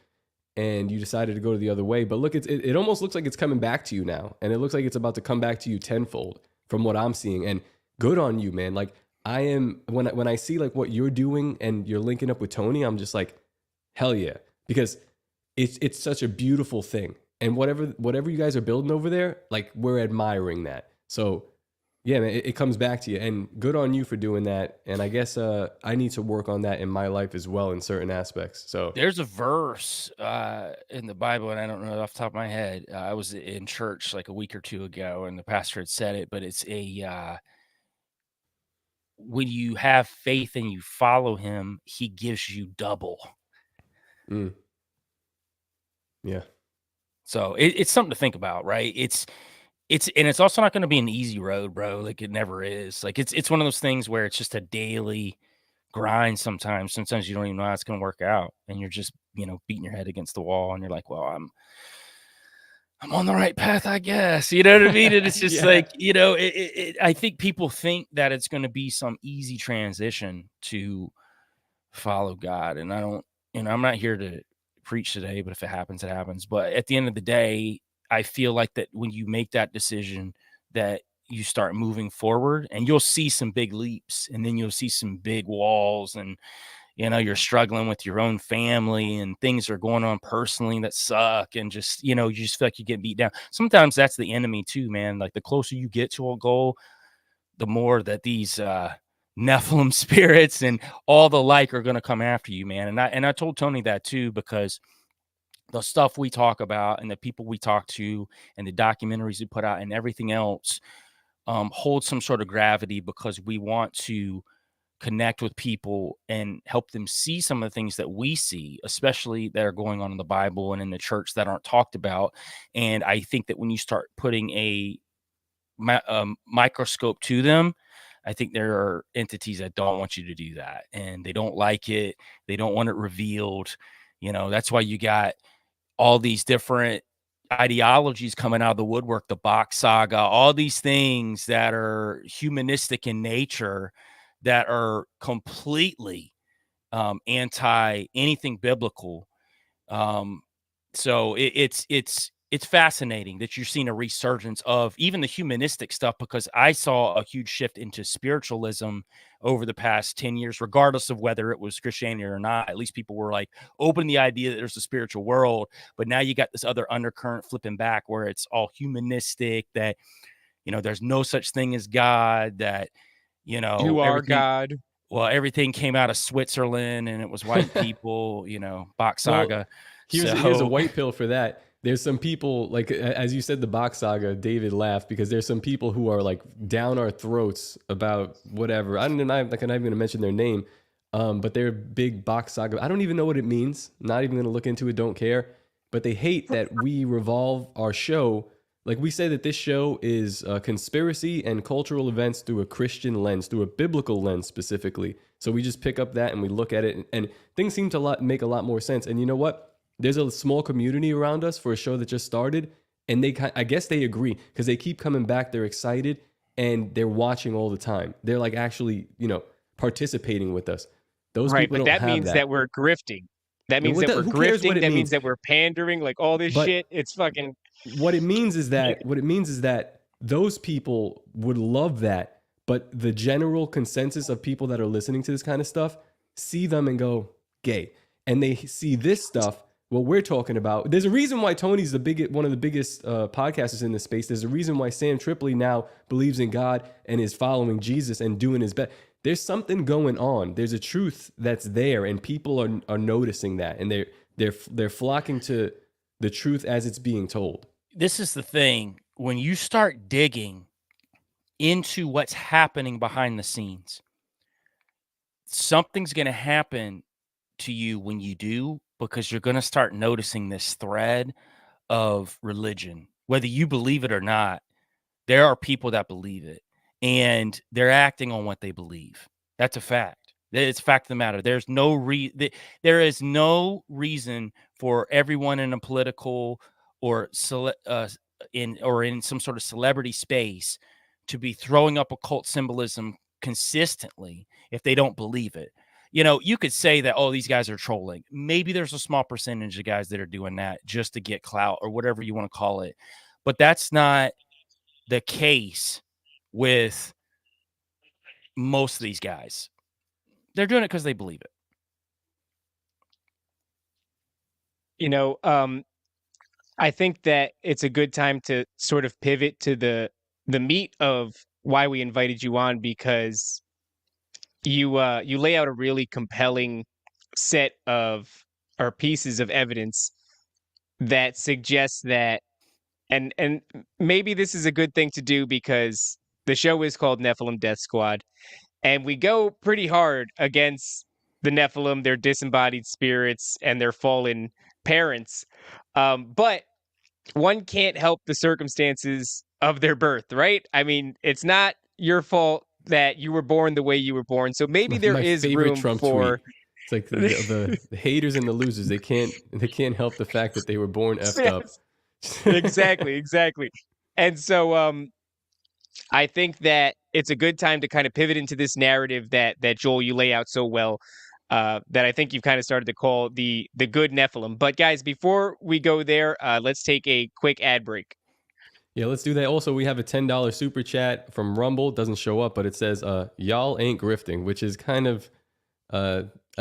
Speaker 6: and you decided to go the other way. But look, it almost looks like it's coming back to you now. And it looks like it's about to come back to you tenfold from what I'm seeing. And good on you, man. Like I am, when I see like what you're doing and you're linking up with Tony, I'm just like, hell yeah. Because it's such a beautiful thing. And whatever you guys are building over there, like we're admiring that. So yeah, man, it comes back to you, and good on you for doing that. And I guess I need to work on that in my life as well in certain aspects. So
Speaker 7: There's a verse in the Bible, and I don't know it off the top of my head. I was in church like a week or two ago, and the pastor had said it, but it's when you have faith and you follow him, he gives you double.
Speaker 6: mm, yeah,
Speaker 7: So it's something to think about, right? It's also not going to be an easy road, bro. Like it never is. Like it's one of those things where it's just a daily grind sometimes. Sometimes you don't even know how it's going to work out, and you're just, beating your head against the wall, and you're like, well, I'm on the right path, I guess. You know what I mean? And it's just
Speaker 6: Yeah.
Speaker 7: like, I think people think that it's going to be some easy transition to follow God. And I don't, I'm not here to preach today, but if it happens, it happens. But at the end of the day, I feel like that when you make that decision, that you start moving forward and you'll see some big leaps, and then you'll see some big walls, and you're struggling with your own family and things are going on personally that suck. And just, you just feel like you get beat down. Sometimes that's the enemy too, man. Like the closer you get to a goal, the more that these Nephilim spirits and all the like are going to come after you, man. And I told Tony that too, because the stuff we talk about and the people we talk to and the documentaries we put out and everything else, hold some sort of gravity because we want to connect with people and help them see some of the things that we see, especially that are going on in the Bible and in the church that aren't talked about. And I think that when you start putting a microscope to them, I think there are entities that don't want you to do that, and they don't like it. They don't want it revealed. That's why you got all these different ideologies coming out of the woodwork, the Box saga, all these things that are humanistic in nature that are completely anti anything biblical. So it's fascinating that you're seeing a resurgence of even the humanistic stuff, because I saw a huge shift into spiritualism over the past 10 years, regardless of whether it was Christianity or not. At least people were like open to the idea that there's a spiritual world. But now you got this other undercurrent flipping back where it's all humanistic, that, there's no such thing as God, that,
Speaker 1: You are God.
Speaker 7: Well, everything came out of Switzerland and it was white people, Box saga.
Speaker 6: Well, here's a white pill for that. There's some people, like, as you said, the Box saga, David laughed because there's some people who are like down our throats about whatever. I'm not even going to mention their name, but they're big Box saga. I don't even know what it means. Not even going to look into it. Don't care. But they hate that we revolve our show. Like, we say that this show is conspiracy and cultural events through a Christian lens, through a biblical lens specifically. So we just pick up that and we look at it, and things seem to make a lot more sense. And you know what? There's a small community around us for a show that just started, and I guess they agree because they keep coming back. They're excited and they're watching all the time. They're like actually, participating with us. Those
Speaker 1: right,
Speaker 6: people
Speaker 1: but
Speaker 6: don't
Speaker 1: that means that we're grifting. That means that we're grifting. That means that we're pandering, like all this shit. It's fucking.
Speaker 6: What it means is that those people would love that, but the general consensus of people that are listening to this kind of stuff see them and go gay, and they see this stuff. What we're talking about. There's a reason why Tony's one of the biggest podcasters in this space. There's a reason why Sam Tripoli now believes in God and is following Jesus and doing his best. There's something going on. There's a truth that's there, and people are noticing that, and they're flocking to the truth as it's being told.
Speaker 7: This is the thing. When you start digging into what's happening behind the scenes, something's going to happen to you when you do, because you're going to start noticing this thread of religion. Whether you believe it or not, there are people that believe it, and they're acting on what they believe. That's a fact. It's a fact of the matter. There is no reason for everyone in a political or in some sort of celebrity space to be throwing up occult symbolism consistently if they don't believe it. You could say that, oh, these guys are trolling. Maybe there's a small percentage of guys that are doing that just to get clout or whatever you want to call it. But that's not the case with most of these guys. They're doing it because they believe
Speaker 1: it. I think that it's a good time to sort of pivot to the meat of why we invited you on, because you lay out a really compelling set of or pieces of evidence that suggests that, and maybe this is a good thing to do because the show is called Nephilim Death Squad, and we go pretty hard against the Nephilim, their disembodied spirits, and their fallen parents. But one can't help the circumstances of their birth, right? I mean, it's not your fault that you were born the way you were born. So maybe there is room
Speaker 6: Trump
Speaker 1: for.
Speaker 6: Tweet. It's like the haters and the losers. They can't help the fact that they were born effed up.
Speaker 1: Exactly. And so I think that it's a good time to kind of pivot into this narrative that Joel, you lay out so well, that I think you've kind of started to call the good Nephilim. But guys, before we go there, let's take a quick ad break.
Speaker 6: Yeah, let's do that. Also, we have a $10 super chat from Rumble. It doesn't show up, but it says, y'all ain't grifting, which is kind of,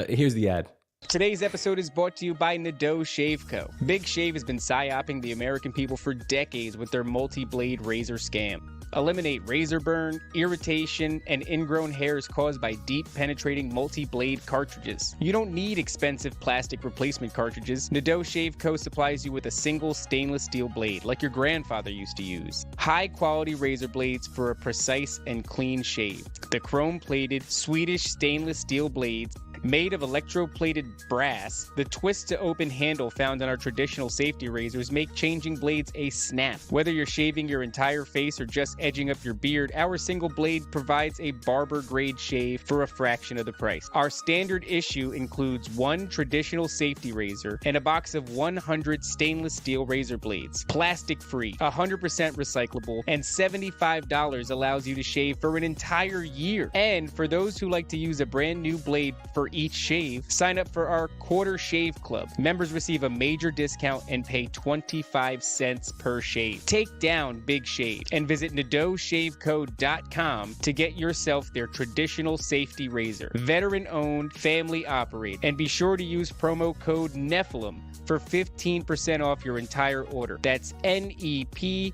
Speaker 6: here's the ad.
Speaker 1: Today's episode is brought to you by Nadeau Shave Co. Big Shave has been psyoping the American people for decades with their multi-blade razor scam. Eliminate razor burn, irritation, and ingrown hairs caused by deep penetrating multi-blade cartridges. You don't need expensive plastic replacement cartridges. Nadeau Shave Co. supplies you with a single stainless steel blade, like your grandfather used to use. High-quality razor blades for a precise and clean shave. The chrome-plated Swedish stainless steel blades made of electroplated brass, the twist-to-open handle found on our traditional safety razors make changing blades a snap. Whether you're shaving your entire face or just edging up your beard, our single blade provides a barber-grade shave for a fraction of the price. Our standard issue includes one traditional safety razor and a box of 100 stainless steel razor blades. Plastic-free, 100% recyclable, and $75 allows you to shave for an entire year. And for those who like to use a brand new blade for each shave, sign up for our Quarter Shave Club. Members receive a major discount and pay 25 cents per shave. Take down Big Shave and visit NadeauShaveCo.com to get yourself their traditional safety razor. Veteran owned, family operated, and be sure to use promo code Nephilim for 15% off your entire order. That's NEPHILIM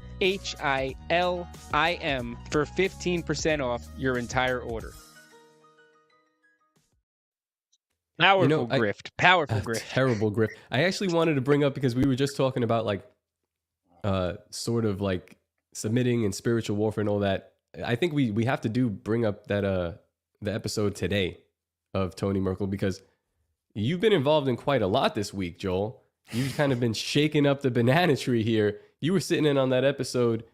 Speaker 1: for 15% off your entire order. Powerful grift. Powerful grift.
Speaker 6: Terrible grift. I actually wanted to bring up, because we were just talking about like sort of like submitting and spiritual warfare and all that. I think we have to bring up that the episode today of Tony Merkel, because you've been involved in quite a lot this week, Joel. You've kind of been shaking up the banana tree here. You were sitting in on that episode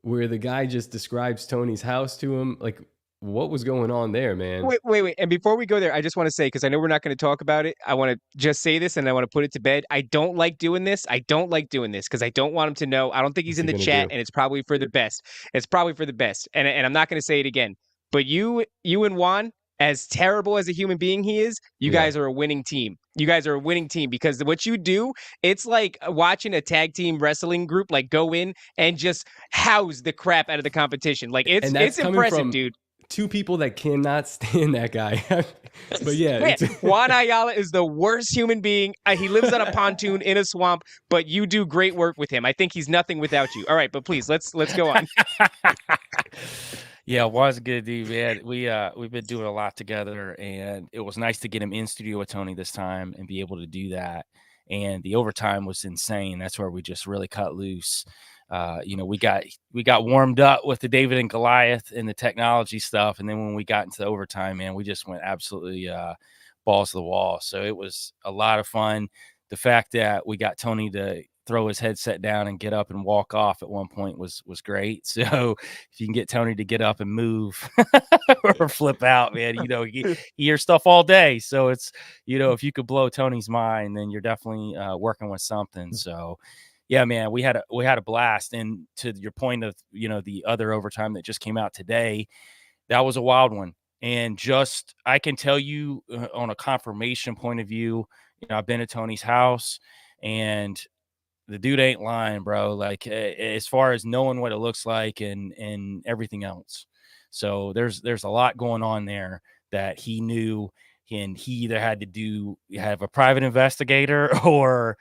Speaker 6: where the guy just describes Tony's house to him. Like, what was going on there, man?
Speaker 1: Wait. And before we go there, I just want to say, because I know we're not going to talk about it, I want to just say this and I want to put it to bed. I don't like doing this. Because I don't want him to know. I don't think he's in the chat, and it's probably for the best. And I'm not going to say it again. But you and Juan, as terrible as a human being he is, you guys are a winning team. You guys are a winning team, because what you do, it's like watching a tag team wrestling group like go in and just house the crap out of the competition. Like it's impressive, dude.
Speaker 6: Two people that cannot stand that guy. But yeah.
Speaker 1: Juan Ayala is the worst human being. He lives on a pontoon in a swamp, but you do great work with him. I think he's nothing without you. All right, but please, let's go on.
Speaker 7: Yeah, Juan's a good dude, man. We've been doing a lot together, and it was nice to get him in studio with Tony this time and be able to do that. And the overtime was insane. That's where we just really cut loose. We got warmed up with the David and Goliath and the technology stuff, and then when we got into the overtime, man, we just went absolutely balls to the wall. So it was a lot of fun. The fact that we got Tony to throw his headset down and get up and walk off at one point was great. So if you can get Tony to get up and move or flip out, man, you hear stuff all day. So it's, if you could blow Tony's mind, then you're definitely working with something. So yeah, man, we had a blast. And to your point of, the other overtime that just came out today, that was a wild one. And just, I can tell you on a confirmation point of view, I've been to Tony's house, and the dude ain't lying, bro. Like, as far as knowing what it looks like and everything else. So there's a lot going on there that he knew, and he either had to have a private investigator or,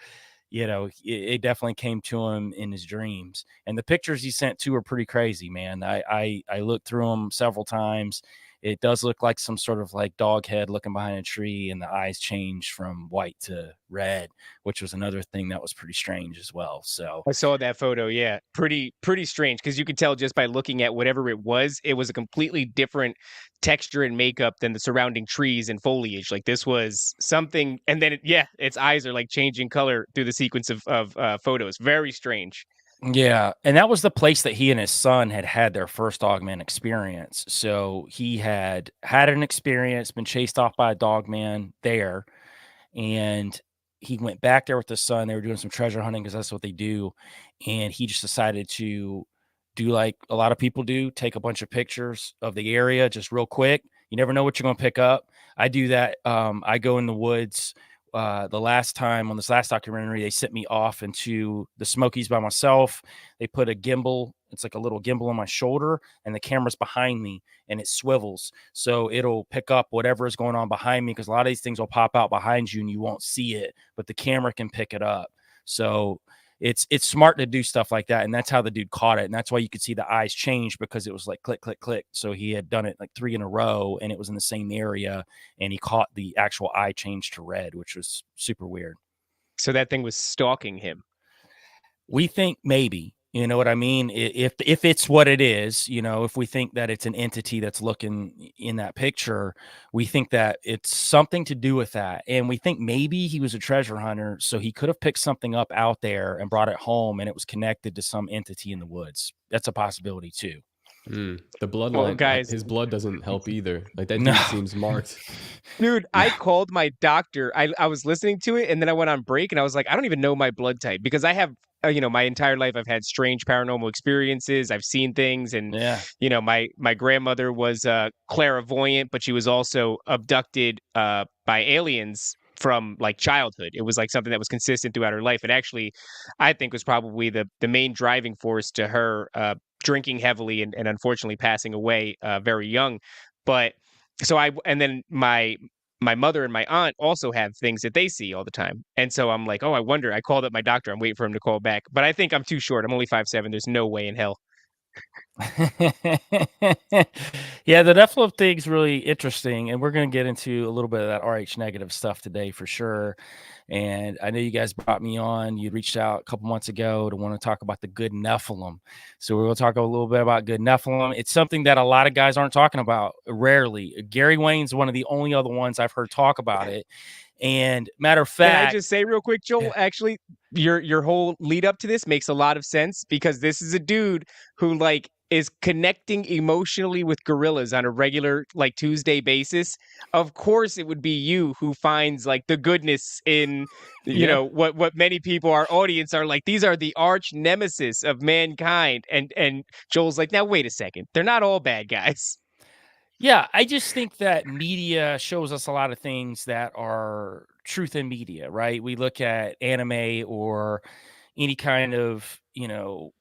Speaker 7: it definitely came to him in his dreams. And the pictures he sent too are pretty crazy, man. I looked through them several times. It does look like some sort of like dog head looking behind a tree, and the eyes change from white to red, which was another thing that was pretty strange as well. So
Speaker 1: I saw that photo. Yeah. Pretty strange, because you could tell just by looking at whatever it was a completely different texture and makeup than the surrounding trees and foliage. Like, this was something. And then its eyes are like changing color through the sequence of photos. Very strange.
Speaker 7: Yeah, and that was the place that he and his son had their first dogman experience. So he had an experience, been chased off by a dogman there, and he went back there with his son. They were doing some treasure hunting because that's what they do, and he just decided to do like a lot of people do, take a bunch of pictures of the area just real quick. You never know what you're going to pick up. I do that. I go in the woods. The last time on this last documentary, they sent me off into the Smokies by myself. They put a gimbal. It's like a little gimbal on my shoulder, and the camera's behind me, and it swivels. So it'll pick up whatever is going on behind me, because a lot of these things will pop out behind you and you won't see it, but the camera can pick it up. So it's smart to do stuff like that. And that's how the dude caught it. And that's why you could see the eyes change, because it was like click, click, click. So he had done it like 3 in a row, and it was in the same area, and he caught the actual eye change to red, which was super weird.
Speaker 1: So that thing was stalking him.
Speaker 7: We think maybe, you know what I mean? If it's what it is, you know, if we think that it's an entity that's looking in that picture, we think that it's something to do with that. And we think maybe he was a treasure hunter, so he could have picked something up out there and brought it home, and it was connected to some entity in the woods. That's a possibility too.
Speaker 6: The bloodline,
Speaker 1: Well, guys,
Speaker 6: his blood doesn't help either. Like that
Speaker 7: No.
Speaker 6: dude seems marked.
Speaker 1: dude, I called my doctor. I was listening to it, and then I went on break, and I was like, I don't even know my blood type, because I have, you know, my entire life I've had strange paranormal experiences. I've seen things, and
Speaker 7: Yeah.
Speaker 1: you know, my grandmother was clairvoyant, but she was also abducted by aliens from like childhood. It was like something that was consistent throughout her life. It actually, I think, was probably the main driving force to her drinking heavily and unfortunately passing away very young. But so and then my mother and my aunt also have things that they see all the time. And so I'm like, oh, I wonder. I called up my doctor. I'm waiting for him to call back. But I think I'm too short. I'm only 5'7". There's no way in hell.
Speaker 7: Yeah, the Nephilim thing's really interesting, and we're going to get into a little bit of that RH negative stuff today for sure. And I know you guys brought me on. You reached out a couple months ago to want to talk about the good Nephilim. So we're going to talk a little bit about good Nephilim. It's something that a lot of guys aren't talking about, rarely. Gary Wayne's one of the only other ones I've heard talk about it. And matter of fact,
Speaker 1: can I just say real quick, Joel, actually, your whole lead up to this makes a lot of sense, because this is a dude who like is connecting emotionally with gorillas on a regular like Tuesday basis. Of course, it would be you who finds like the goodness in, you know, what many people, our audience, are like, these are the arch nemesis of mankind. And Joel's like, now wait a second, they're not all bad guys.
Speaker 7: yeah, I just think that media shows us a lot of things that are truth in media, right? We look at anime or any kind of, you know,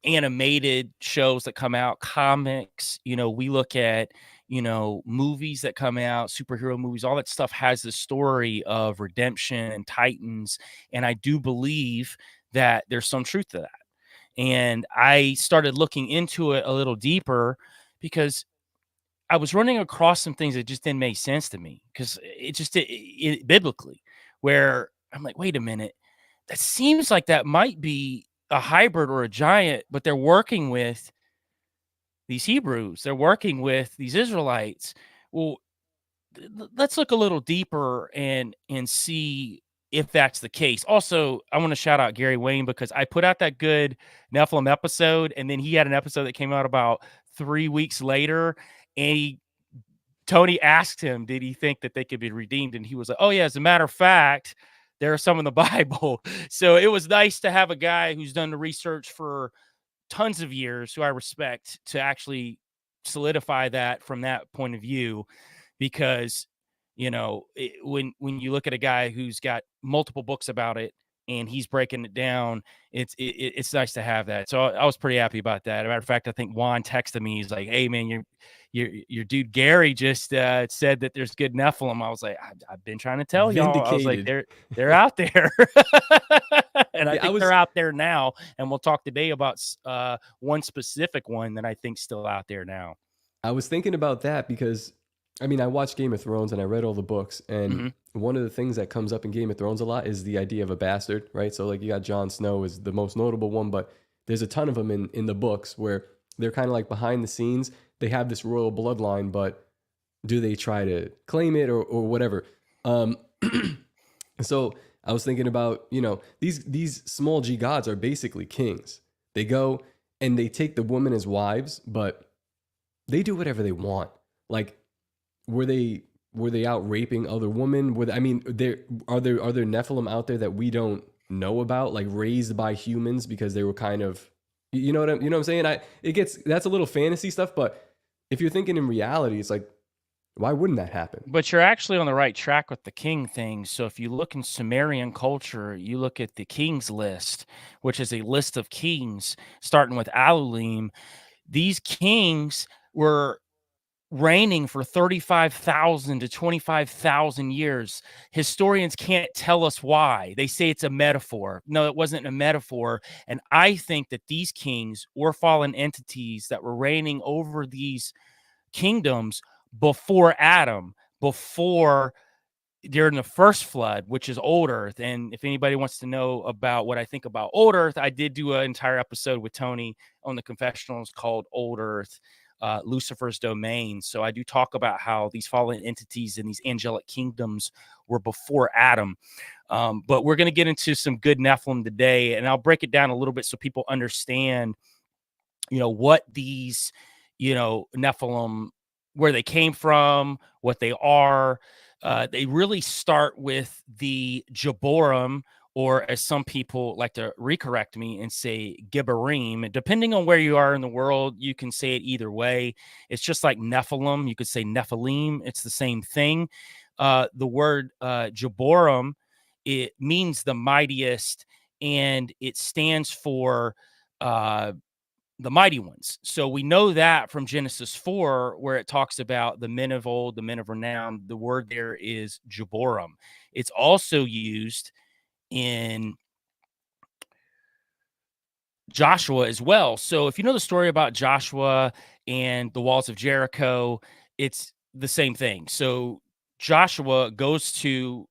Speaker 7: animated shows that come out, comics, you know, we look at, you know, movies that come out, superhero movies, all that stuff has the story of redemption and titans. And I do believe that there's some truth to that. And I started looking into it a little deeper, because I was running across some things that just didn't make sense to me, because it biblically, where I'm like, wait a minute, that seems like that might be a hybrid or a giant, but they're working with these Hebrews, they're working with these Israelites. Well, let's look a little deeper and see if that's the case. Also, I want to shout out Gary Wayne, because I put out that good Nephilim episode, and then he had an episode that came out about 3 weeks later, and Tony asked him, did he think that they could be redeemed? And he was like, oh yeah, as a matter of fact, there are some in the Bible. So it was nice to have a guy who's done the research for tons of years, who I respect, to actually solidify that from that point of view. Because, you know, when you look at a guy who's got multiple books about it and he's breaking it down, it's nice to have that. So I was pretty happy about that. As a matter of fact, I think Juan texted me. He's like, hey man, your dude Gary just said that there's good Nephilim. I was like, I've been trying to tell y'all. I was like, they're out there. And I think they're out there now. And we'll talk today about one specific one that I think's still out there now.
Speaker 6: I was thinking about that because, I mean, I watched Game of Thrones and I read all the books, and one of the things that comes up in Game of Thrones a lot is the idea of a bastard, right? So like you got Jon Snow is the most notable one, but there's a ton of them in the books where they're kind of like behind the scenes. They have this royal bloodline, but do they try to claim it or whatever? So I was thinking about, you know, these small g gods are basically kings. They go and they take the women as wives, but they do whatever they want. Like, were they out raping other women? Are there Nephilim out there that we don't know about, like raised by humans because they were kind of, you know what I'm saying? That's a little fantasy stuff, but if you're thinking in reality, it's like, why wouldn't that happen?
Speaker 7: But you're actually on the right track with the king thing. So if you look in Sumerian culture, you look at the king's list, which is a list of kings starting with Alulim. These kings were reigning for 35,000 to 25,000 years. Historians can't tell us why. They say it's a metaphor. No, it wasn't a metaphor. And I think that these kings or fallen entities that were reigning over these kingdoms before Adam, before during the first flood, which is old Earth. And if anybody wants to know about what I think about old Earth, I did do an entire episode with Tony on the confessionals called Old Earth, Lucifer's domain. So I do talk about how these fallen entities and these angelic kingdoms were before Adam. But we're going to get into some good Nephilim today, and I'll break it down a little bit so people understand, what these, Nephilim, where they came from, what they are. They really start with the Jaborim, or as some people like to recorrect me and say Gibborim. Depending on where you are in the world, you can say it either way. It's just like Nephilim. You could say Nephilim. It's the same thing. The word Jaborim, it means the mightiest, and it stands for the mighty ones. So we know that from Genesis 4, where it talks about the men of old, the men of renown. The word there is Jaborim. It's also used in Joshua as well. So if you know the story about Joshua and the walls of Jericho, it's the same thing. So Joshua goes to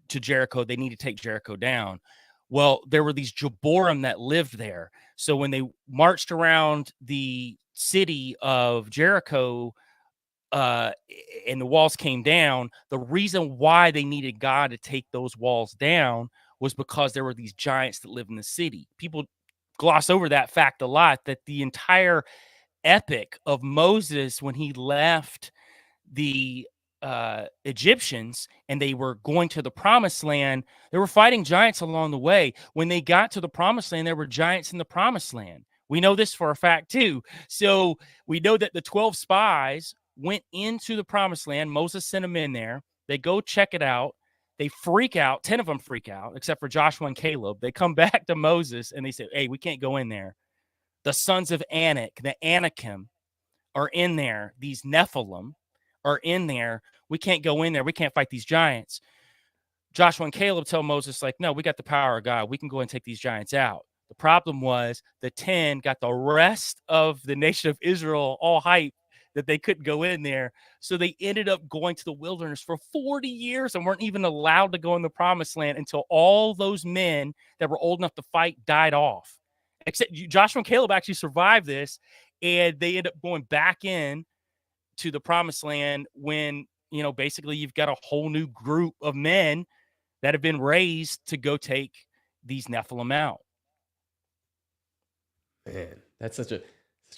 Speaker 7: Jericho. They need to take Jericho down. Well, there were these Jaborim that lived there. So when they marched around the city of Jericho, and the walls came down, the reason why they needed God to take those walls down was because there were these giants that lived in the city. People gloss over that fact a lot, that the entire epic of Moses, when he left the Egyptians and they were going to the promised land, they were fighting giants along the way. When they got to the promised land, there were giants in the promised land. We know this for a fact too. So we know that the 12 spies went into the promised land. Moses sent them in there. They go check it out. They freak out. 10 of them freak out, except for Joshua and Caleb. They come back to Moses and they say, hey, we can't go in there. The sons of Anak, the Anakim, are in there. These Nephilim are in there. We can't go in there. We can't fight these giants. Joshua and Caleb tell Moses, like, no, we got the power of God. We can go and take these giants out. The problem was the 10 got the rest of the nation of Israel all hyped that they couldn't go in there. So they ended up going to the wilderness for 40 years and weren't even allowed to go in the promised land until all those men that were old enough to fight died off. Except Joshua and Caleb actually survived this, and they end up going back in to the promised land when, basically you've got a whole new group of men that have been raised to go take these Nephilim out.
Speaker 6: Man, that's such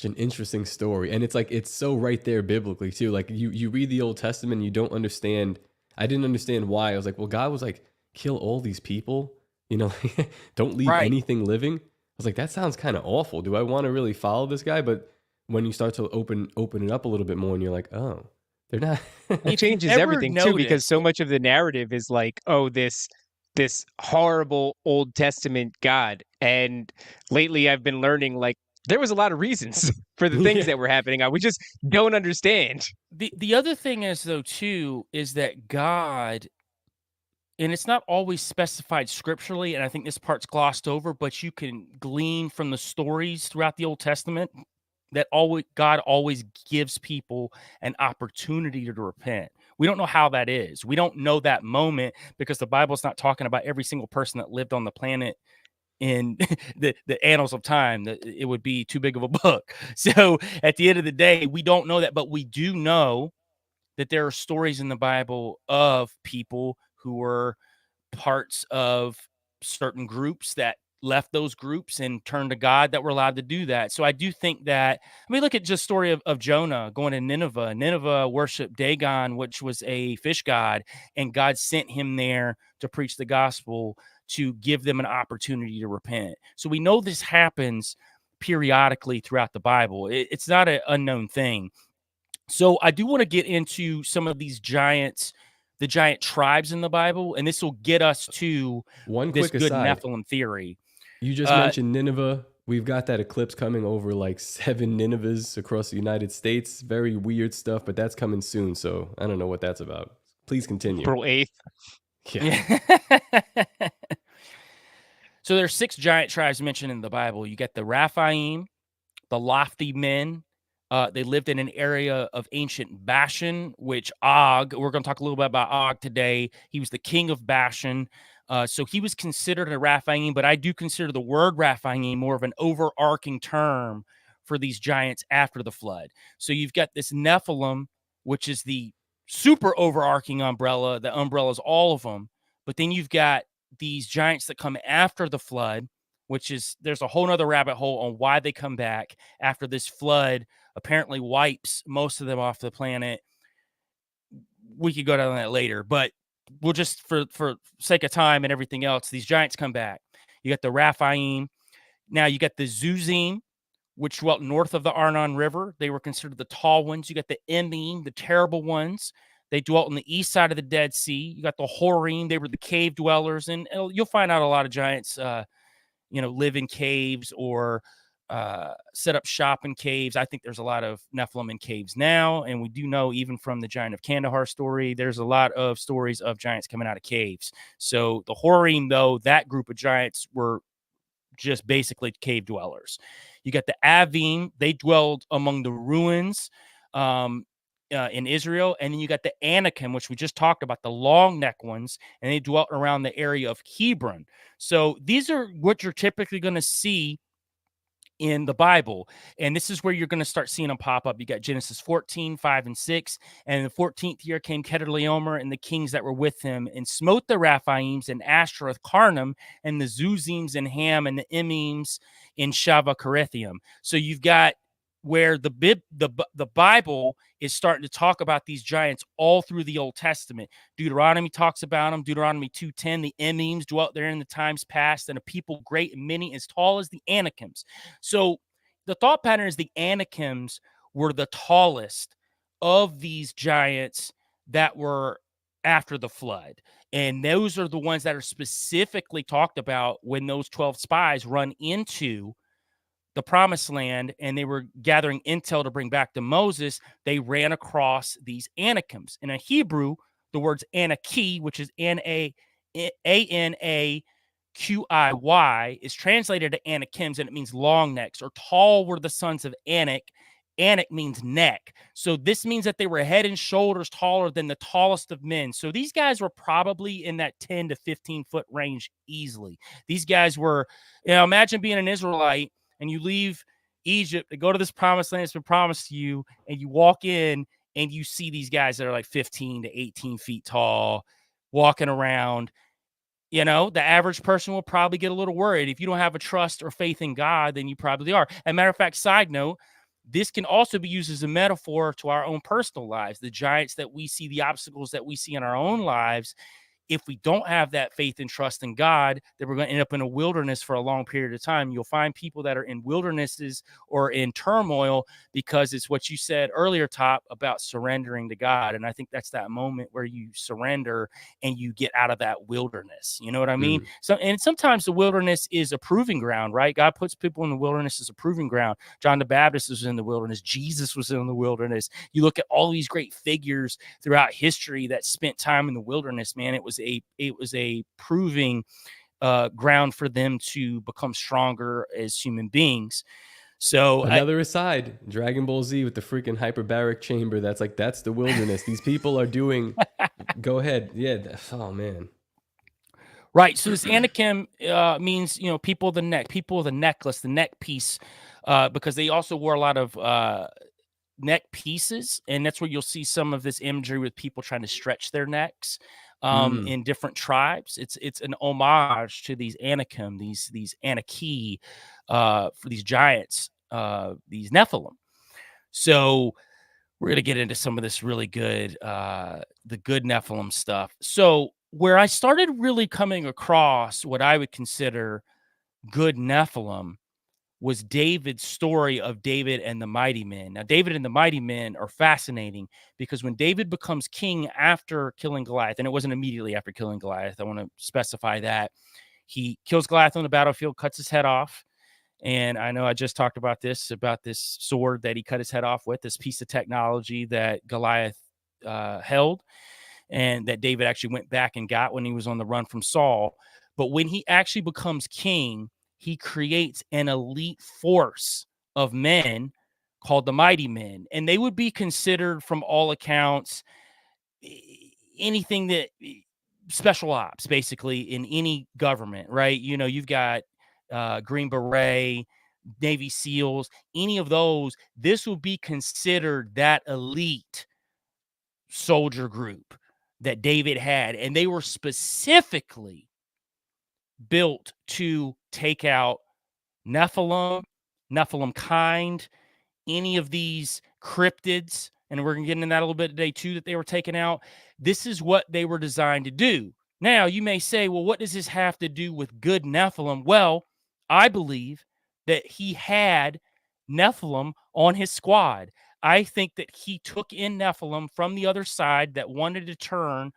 Speaker 6: an interesting story. And it's so right there biblically too. Like you read the Old Testament, you don't understand. I didn't understand why. I was like, well, God was like, kill all these people, don't leave anything living. I was like, that sounds kind of awful. Do I want to really follow this guy? But when you start to open it up a little bit more, and you're like, oh, they're not.
Speaker 1: He changes everything too, because so much of the narrative is like, oh, this horrible Old Testament God. And lately I've been learning, like, there was a lot of reasons for the things that were happening. We just don't understand.
Speaker 7: The other thing is, though, too, is that God, and it's not always specified scripturally, and I think this part's glossed over, but you can glean from the stories throughout the Old Testament that God always gives people an opportunity to repent. We don't know how that is. We don't know that moment because the Bible's not talking about every single person that lived on the planet in the annals of time. That it would be too big of a book. So at the end of the day, we don't know that, but we do know that there are stories in the Bible of people who were parts of certain groups that left those groups and turned to God, that were allowed to do that. So I do think that, look at just story of Jonah going to Nineveh. Nineveh worshiped Dagon, which was a fish god, and God sent him there to preach the gospel, to give them an opportunity to repent. So we know this happens periodically throughout the Bible. It's not an unknown thing. So I do want to get into some of these giants, the giant tribes in the Bible, and this will get us to
Speaker 6: One
Speaker 7: this
Speaker 6: quick
Speaker 7: good
Speaker 6: aside.
Speaker 7: Nephilim theory.
Speaker 6: You just mentioned Nineveh We've got that eclipse coming over like 7 Ninevehs across the United States. Very weird stuff, but that's coming soon. So I don't know what that's about. Please continue.
Speaker 1: April 8th.
Speaker 6: Yeah.
Speaker 7: So there's 6 giant tribes mentioned in the Bible. You get the Raphaim, the lofty men. They lived in an area of ancient Bashan, which Og, we're going to talk a little bit about Og today. He was the king of Bashan. So he was considered a Raphaim, but I do consider the word Raphaim more of an overarching term for these giants after the flood. So you've got this Nephilim, which is the super overarching umbrella. The umbrella is all of them. But then you've got these giants that come after the flood, which is, there's a whole nother rabbit hole on why they come back after this flood apparently wipes most of them off the planet. We could go down that later, but we'll just, for sake of time and everything else, these giants come back. You got the Raphaim. Now you got the Zuzim, which dwelt north of the Arnon River. They were considered the tall ones. You got the Emim, the terrible ones. They dwelt on the east side of the Dead Sea. You got the Horim. They were the cave dwellers. And you'll find out a lot of giants, live in caves or set up shop in caves. I think there's a lot of Nephilim in caves now. And we do know, even from the Giant of Kandahar story, there's a lot of stories of giants coming out of caves. So the Horim, though, that group of giants were just basically cave dwellers. You got the Avim. They dwelled among the ruins in Israel. And then you got the Anakim, which we just talked about, the long neck ones, and they dwelt around the area of Hebron. So these are what you're typically going to see in the Bible. And this is where you're going to start seeing them pop up. You got Genesis 14, 5, and 6. And in the 14th year came Kedorlaomer and the kings that were with him, and smote the Raphaims and Ashtaroth Karnam, and the Zuzims and Ham, and the Emims in Shava Carithium. So you've got where the Bible is starting to talk about these giants all through the Old Testament. Deuteronomy talks about them. Deuteronomy 2:10, the Emims dwelt there in the times past, and a people great and many, as tall as the Anakims. So the thought pattern is the Anakims were the tallest of these giants that were after the flood. And those are the ones that are specifically talked about when those 12 spies run into the promised land and they were gathering intel to bring back to Moses. They ran across these Anakims. In a Hebrew, the words Anaki, which is Anaqiy, is translated to Anakims, and it means long necks, or tall were the sons of Anak. Anak means neck. So this means that they were head and shoulders taller than the tallest of men. So these guys were probably in that 10 to 15 foot range easily. These guys were, imagine being an Israelite and you leave Egypt to go to this promised land that's been promised to you, and you walk in and you see these guys that are like 15 to 18 feet tall walking around. The average person will probably get a little worried. If you don't have a trust or faith in God, then you probably are. As a matter of fact, side note, this can also be used as a metaphor to our own personal lives. The giants that we see, the obstacles that we see in our own lives, if we don't have that faith and trust in God, then we're going to end up in a wilderness for a long period of time. You'll find people that are in wildernesses or in turmoil because it's what you said earlier, Top, about surrendering to God. And I think that's that moment where you surrender and you get out of that wilderness. You know what I mean? So, and sometimes the wilderness is a proving ground, right? God puts people in the wilderness as a proving ground. John the Baptist was in the wilderness. Jesus was in the wilderness. You look at all these great figures throughout history that spent time in the wilderness, man. It was a proving ground for them to become stronger as human beings. So
Speaker 6: another aside, Dragon Ball Z with the freaking hyperbaric chamber. That's the wilderness. These people are doing. Go ahead. Yeah. Oh man.
Speaker 7: Right. So this Anakim means, people of the neck, people of the necklace, the neck piece, because they also wore a lot of neck pieces. And that's where you'll see some of this imagery with people trying to stretch their necks in different tribes. It's an homage to these Anakim, these Anaki, for these giants, these Nephilim. So we're going to get into some of this really good, the good Nephilim stuff. So where I started really coming across what I would consider good Nephilim was David's story of David and the mighty men. Now, David and the mighty men are fascinating because when David becomes king after killing Goliath, and it wasn't immediately after killing Goliath, I want to specify that, he kills Goliath on the battlefield, cuts his head off, And I know I just talked about this sword that he cut his head off with, this piece of technology that Goliath held, and that David actually went back and got when he was on the run from Saul. But when he actually becomes king, he creates an elite force of men called the Mighty Men. And they would be considered, from all accounts, anything that special ops, basically, in any government, right? You know, you've got Green Beret, Navy SEALs, any of those. This will be considered that elite soldier group that David had. And they were specifically built to take out Nephilim kind, any of these cryptids, and we're going to get into that a little bit today too, that they were taking out. This is what they were designed to do. Now, you may say, well, what does this have to do with good Nephilim? Well, I believe that he had Nephilim on his squad. I think that he took in Nephilim from the other side that wanted to turn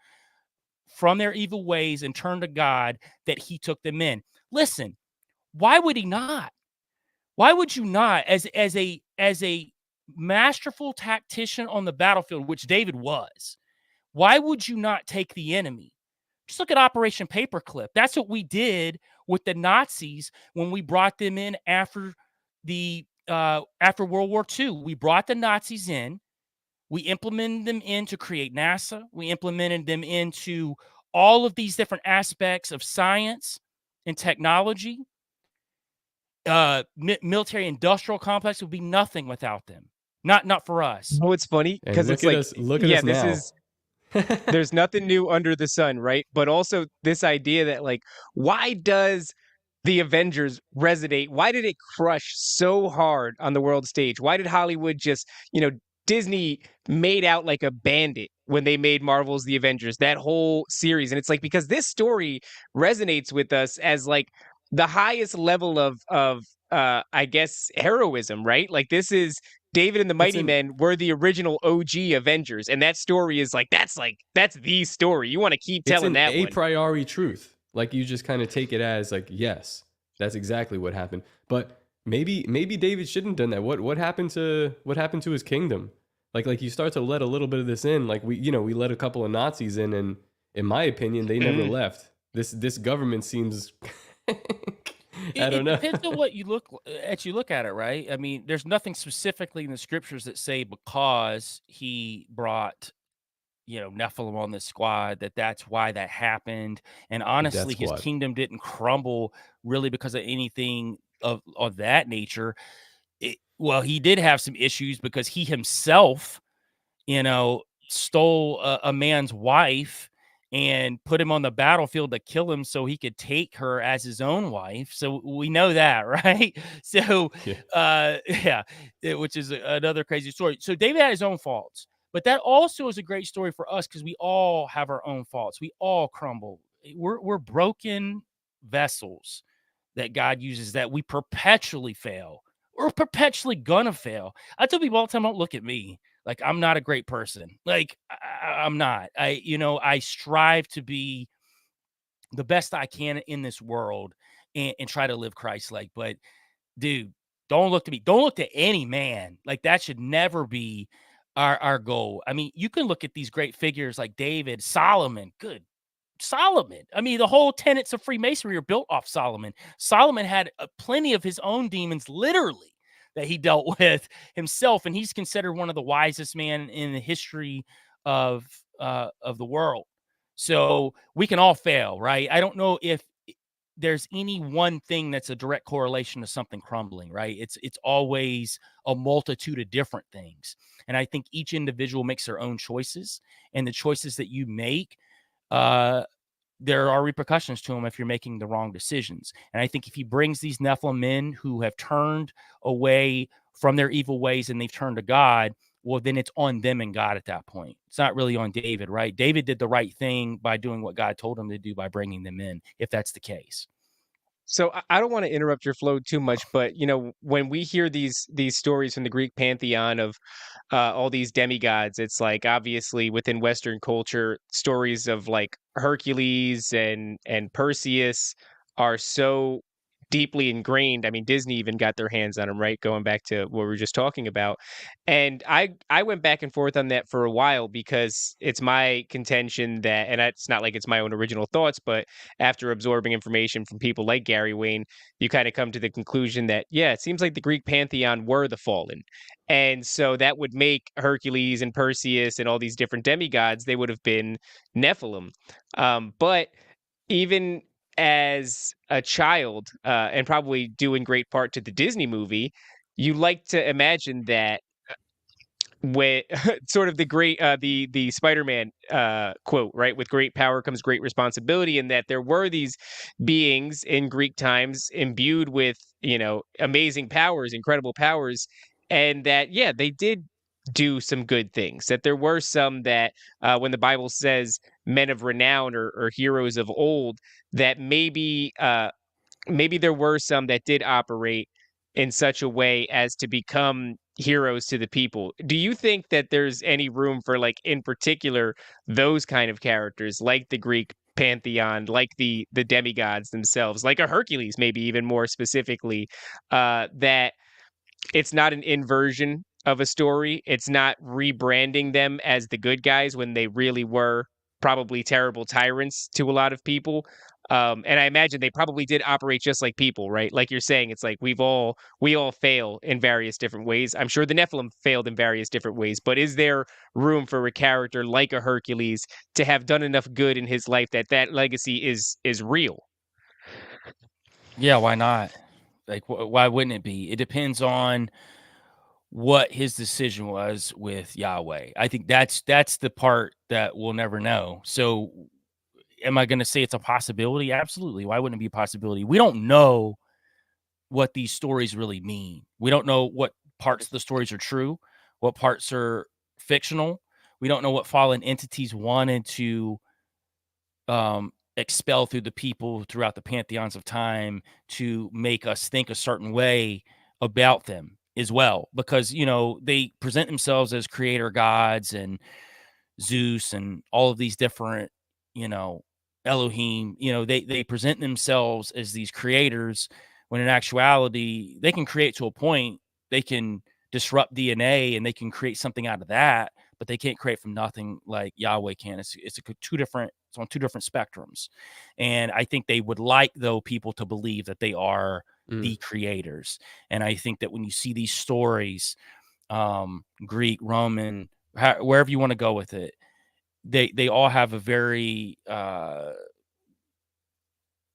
Speaker 7: from their evil ways and turn to God, that he took them in. Listen, why would he not? Why would you not, as a masterful tactician on the battlefield, which David was, why would you not take the enemy? Just look at Operation Paperclip. That's what we did with the Nazis when we brought them in after World War II. We brought the Nazis in. We implemented them in to create NASA. We implemented them into all of these different aspects of science and technology. Military industrial complex would be nothing without them. Not for us.
Speaker 1: Oh, it's funny because it's like,
Speaker 6: look at us now.
Speaker 1: this is there's nothing new under the sun, right? But also this idea that, like, why does the Avengers resonate? Why did it crush so hard on the world stage? Why did Hollywood just, Disney made out like a bandit when they made Marvel's The Avengers, that whole series? And it's like, because this story resonates with us as like the highest level of I guess heroism, right? Like, this is David and the Mighty Men were the original OG Avengers, and that story is like that's the story. You want to keep telling that
Speaker 6: a
Speaker 1: one.
Speaker 6: priori truth. Like, you just kind of take it as like, yes, that's exactly what happened. But maybe David shouldn't have done that. What happened to his kingdom? Like you start to let a little bit of this in. Like, we let a couple of Nazis in, and in my opinion, they never left. This government seems I don't know.
Speaker 7: It depends on what you look at it, right? I mean, there's nothing specifically in the scriptures that say because he brought, Nephilim on the squad, that's why that happened. And honestly, his kingdom didn't crumble really because of anything of that nature. Well, he did have some issues because he himself, stole a man's wife and put him on the battlefield to kill him so he could take her as his own wife. So we know that, right? So, which is another crazy story. So David had his own faults, but that also is a great story for us because we all have our own faults. We all crumble. We're broken vessels that God uses, that we perpetually fail. We're perpetually gonna fail. I tell people all the time, don't look at me. Like, I'm not a great person. Like, I'm not. I strive to be the best I can in this world and try to live Christ-like. But, dude, don't look to me. Don't look to any man. Like, that should never be our goal. I mean, you can look at these great figures like David, Solomon. Good Solomon. I mean, the whole tenets of Freemasonry are built off Solomon. Solomon had plenty of his own demons, literally, that he dealt with himself, and he's considered one of the wisest men in the history of the world. So we can all fail, right? I don't know if there's any one thing that's a direct correlation to something crumbling, right? It's always a multitude of different things, and I think each individual makes their own choices, and the choices that you make, there are repercussions to him if you're making the wrong decisions. And I think if he brings these Nephilim men who have turned away from their evil ways and they've turned to God, well, then it's on them and God at that point. It's not really on David, right? David did the right thing by doing what God told him to do by bringing them in, if that's the case.
Speaker 1: So I don't want to interrupt your flow too much, but when we hear these stories from the Greek pantheon of all these demigods, it's like, obviously within Western culture, stories of like Hercules and Perseus are so deeply ingrained. I mean, Disney even got their hands on them, right? Going back to what we were just talking about. And I went back and forth on that for a while because it's my contention that, and it's not like it's my own original thoughts, but after absorbing information from people like Gary Wayne, you kind of come to the conclusion that, yeah, it seems like the Greek pantheon were the fallen. And so that would make Hercules and Perseus and all these different demigods, they would have been Nephilim. But even as a child, and probably due in great part to the Disney movie, you like to imagine that with sort of the great the Spider-Man quote, right? With great power comes great responsibility, and that there were these beings in Greek times imbued with, amazing powers, incredible powers, and that yeah, they did do some good things. That there were some that when the Bible says men of renown or heroes of old, that maybe there were some that did operate in such a way as to become heroes to the people. Do you think that there's any room for, like, in particular, those kind of characters, like the Greek pantheon, like the demigods themselves, like a Hercules, maybe even more specifically, that it's not an inversion of a story. It's not rebranding them as the good guys when they really were probably terrible tyrants to a lot of people. And I imagine they probably did operate just like people, right? Like you're saying, it's like we all fail in various different ways. I'm sure the Nephilim failed in various different ways, but is there room for a character like a Hercules to have done enough good in his life that that legacy is real?
Speaker 7: Yeah, why not? Like, why wouldn't it be? It depends on what his decision was with Yahweh. I think that's the part that we'll never know. So, am I going to say it's a possibility? Absolutely. Why wouldn't it be a possibility? We don't know what these stories really mean. We don't know what parts of the stories are true, what parts are fictional. We don't know what fallen entities wanted to expel through the people throughout the pantheons of time to make us think a certain way about them as well, because they present themselves as creator gods and Zeus and all of these different, Elohim, they present themselves as these creators, when in actuality they can create to a point. They can disrupt DNA and they can create something out of that, but they can't create from nothing like Yahweh can. It's on two different spectrums. And I think they would like, though, people to believe that they are the creators. And I think that when you see these stories, Greek, Roman, wherever you want to go with it, they all have a very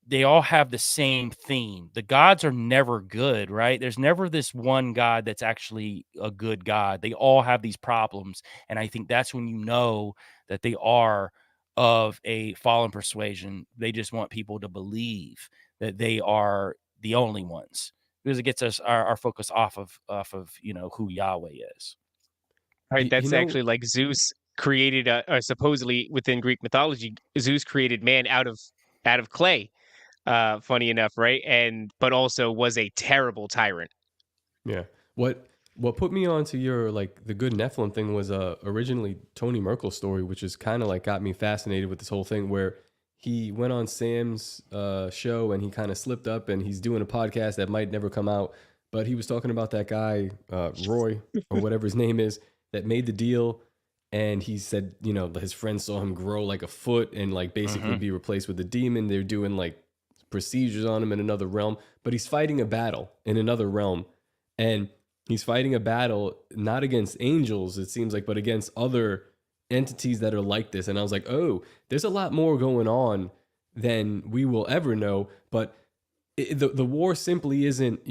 Speaker 7: they all have the same theme. The gods are never good, right? There's never this one god that's actually a good god. They all have these problems. And I think that's when you know that they are of a fallen persuasion. They just want people to believe that they are the only ones, because it gets us our focus off of who Yahweh is.
Speaker 1: Right,
Speaker 6: You, you
Speaker 1: that's
Speaker 6: know,
Speaker 1: actually like Zeus created supposedly within Greek mythology, Zeus created man out of clay. Funny enough, right? And but also was a terrible tyrant.
Speaker 6: yeah. What put me onto your like the good Nephilim thing was originally Tony Merkel's story, which is kind of like got me fascinated with this whole thing where he went on Sam's show and he kind of slipped up and he's doing a podcast that might never come out, but he was talking about that guy Roy or whatever his name is that made the deal, and he said his friends saw him grow like a foot and like basically be replaced with a demon. They're doing like procedures on him in another realm, but he's fighting a battle in another realm, and he's fighting a battle not against angels, it seems like, but against other entities that are like this. And I was like, oh, there's a lot more going on than we will ever know. But the war simply isn't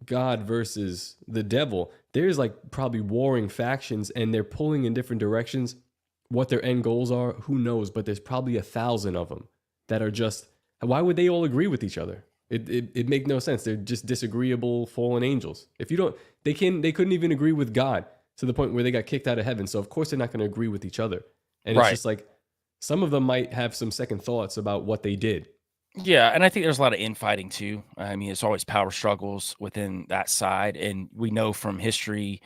Speaker 6: God versus the devil. There's like probably warring factions and they're pulling in different directions. What their end goals are, who knows? But there's probably 1,000 of them that are just, why would they all agree with each other? It make no sense. They're just disagreeable fallen angels. If you don't, they couldn't even agree with God to the point where they got kicked out of heaven. So of course they're not going to agree with each other. And
Speaker 7: Right.
Speaker 6: It's just like some of them might have some second thoughts about what they did.
Speaker 7: Yeah, and I think there's a lot of infighting too. I mean, it's always power struggles within that side, and we know from history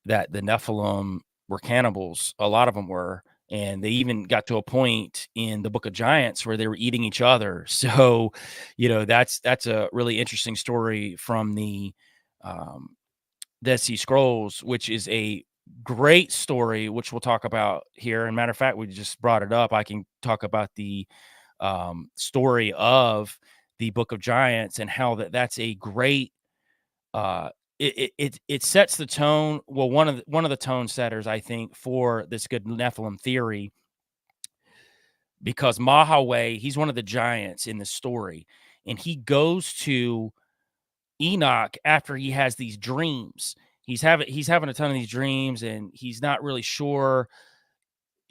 Speaker 7: that the Nephilim were cannibals. A lot of them were, And they even got to a point in the Book of Giants where they were eating each other. So, that's a really interesting story from the um, Dead Sea Scrolls, which is a great story, which we'll talk about here. And matter of fact, we just brought it up. I can talk about the story of the Book of Giants and how that's a great. It sets the tone. Well, one of the tone setters, I think, for this good Nephilim theory, because Mahaway, he's one of the giants in the story, and he goes to Enoch after he has these dreams. He's having a ton of these dreams, and he's not really sure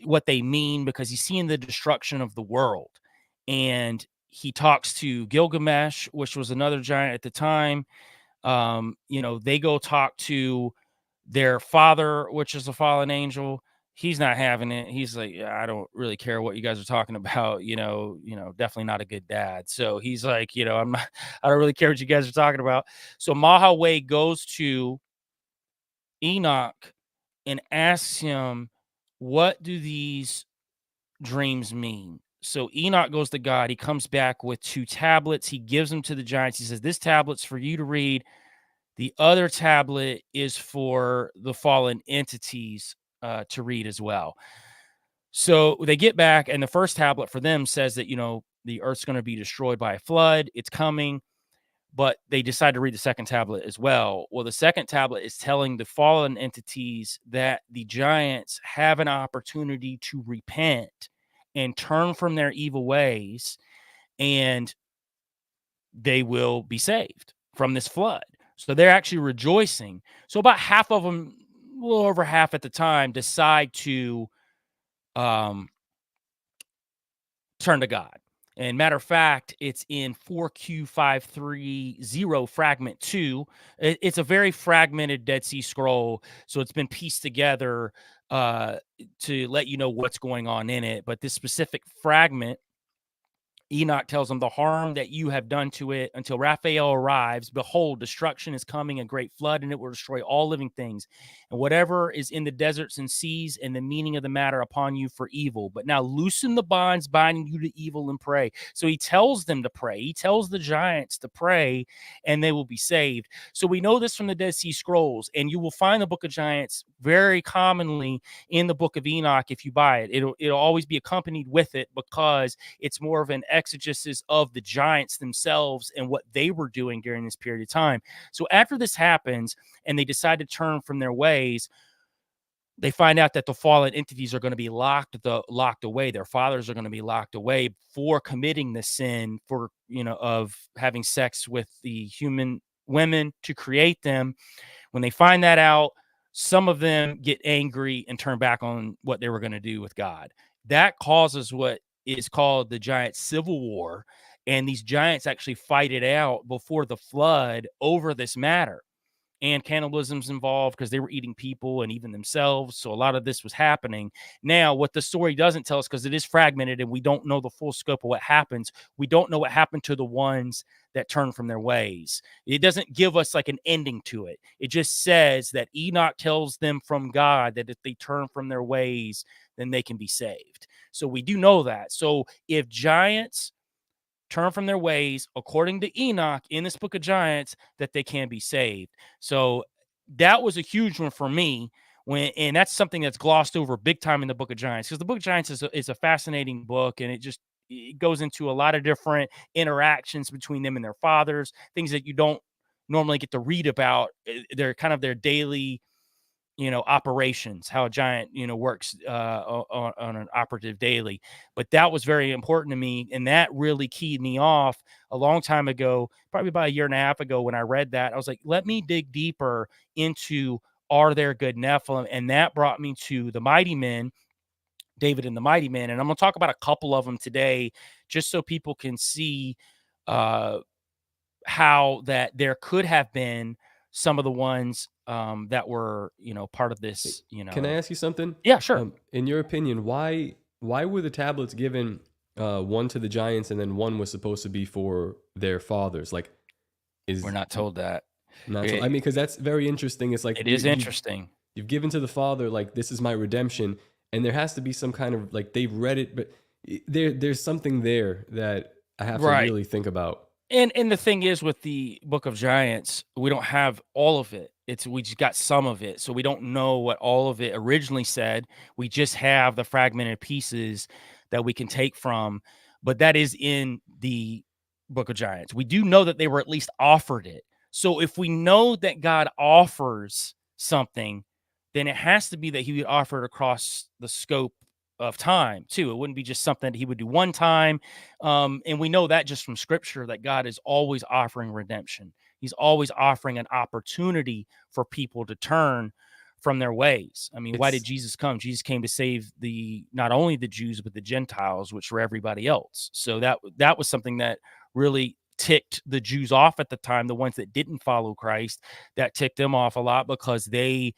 Speaker 7: what they mean because he's seeing the destruction of the world. And he talks to Gilgamesh, which was another giant at the time. They go talk to their father, which is a fallen angel. He's not having it. He's like, yeah, I don't really care what you guys are talking about. Definitely not a good dad. So he's like, I don't really care what you guys are talking about. So Mahaway goes to Enoch and asks him, what do these dreams mean? So Enoch goes to God. He comes back with 2 tablets. He gives them to the giants. He says, this tablet's for you to read. The other tablet is for the fallen entities to read as well. So they get back, and the first tablet for them says that, the earth's going to be destroyed by a flood. It's coming. But they decide to read the second tablet as well. Well, the second tablet is telling the fallen entities that the giants have an opportunity to repent and turn from their evil ways, and they will be saved from this flood. So they're actually rejoicing. So about half of them, a little over half at the time, decide to turn to God. And matter of fact, it's in 4Q530 fragment 2. It's a very fragmented Dead Sea Scroll, so it's been pieced together to let you know what's going on in it. But this specific fragment, Enoch tells them, the harm that you have done to it until Raphael arrives. Behold, destruction is coming, a great flood, and it will destroy all living things, and whatever is in the deserts and seas, and the meaning of the matter upon you for evil. But now loosen the bonds binding you to evil and pray. So he tells them to pray. He tells the giants to pray, and they will be saved. So we know this from the Dead Sea Scrolls, and you will find the Book of Giants very commonly in the Book of Enoch if you buy it. It'll always be accompanied with it because it's more of an exegesis of the giants themselves and what they were doing during this period of time. So after this happens and they decide to turn from their ways, they find out that the fallen entities are going to be locked away. Their fathers are going to be locked away for committing the sin of having sex with the human women to create them. When they find that out, some of them get angry and turn back on what they were going to do with God. That causes what is called the giant civil war. And these giants actually fight it out before the flood over this matter. And cannibalism's involved because they were eating people and even themselves. So a lot of this was happening. Now, what the story doesn't tell us, because it is fragmented and we don't know the full scope of what happens, we don't know what happened to the ones that turn from their ways. It doesn't give us like an ending to it. It just says that Enoch tells them from God that if they turn from their ways, then they can be saved. So we do know that. So if giants turn from their ways, according to Enoch in this Book of Giants, that they can be saved. So that was a huge one for me. And that's something that's glossed over big time in the Book of Giants, because the Book of Giants is a fascinating book, and it goes into a lot of different interactions between them and their fathers, things that you don't normally get to read about. They're kind of their daily operations, how a giant, works on an operative daily. But that was very important to me. And that really keyed me off a long time ago, probably about a year and a half ago when I read that. I was like, let me dig deeper into, are there good Nephilim? And that brought me to the Mighty Men, David and the Mighty Men. And I'm going to talk about a couple of them today, just so people can see how that there could have been some of the ones that were, part of this,
Speaker 6: Can I ask you something?
Speaker 7: Yeah, sure.
Speaker 6: In your opinion, why were the tablets given one to the giants and then one was supposed to be for their fathers? Like,
Speaker 7: We're not told that.
Speaker 6: I mean, because that's very interesting. It's like
Speaker 7: it is interesting.
Speaker 6: You've given to the father, like, this is my redemption, and there has to be some kind of like they've read it, but there's something there that I have to
Speaker 7: Right.
Speaker 6: really think about.
Speaker 7: And the thing is, with the Book of Giants, we don't have all of it. We just got some of it, so we don't know what all of it originally said. We just have the fragmented pieces that we can take from, but that is in the Book of Giants. We do know that they were at least offered it. So if we know that God offers something, then it has to be that he would offer it across the scope of time too. It wouldn't be just something that he would do one time. And we know that just from scripture that God is always offering redemption. He's always offering an opportunity for people to turn from their ways. I mean, why did Jesus come? Jesus came to save not only the Jews, but the Gentiles, which were everybody else. So that was something that really ticked the Jews off at the time, the ones that didn't follow Christ. That ticked them off a lot because they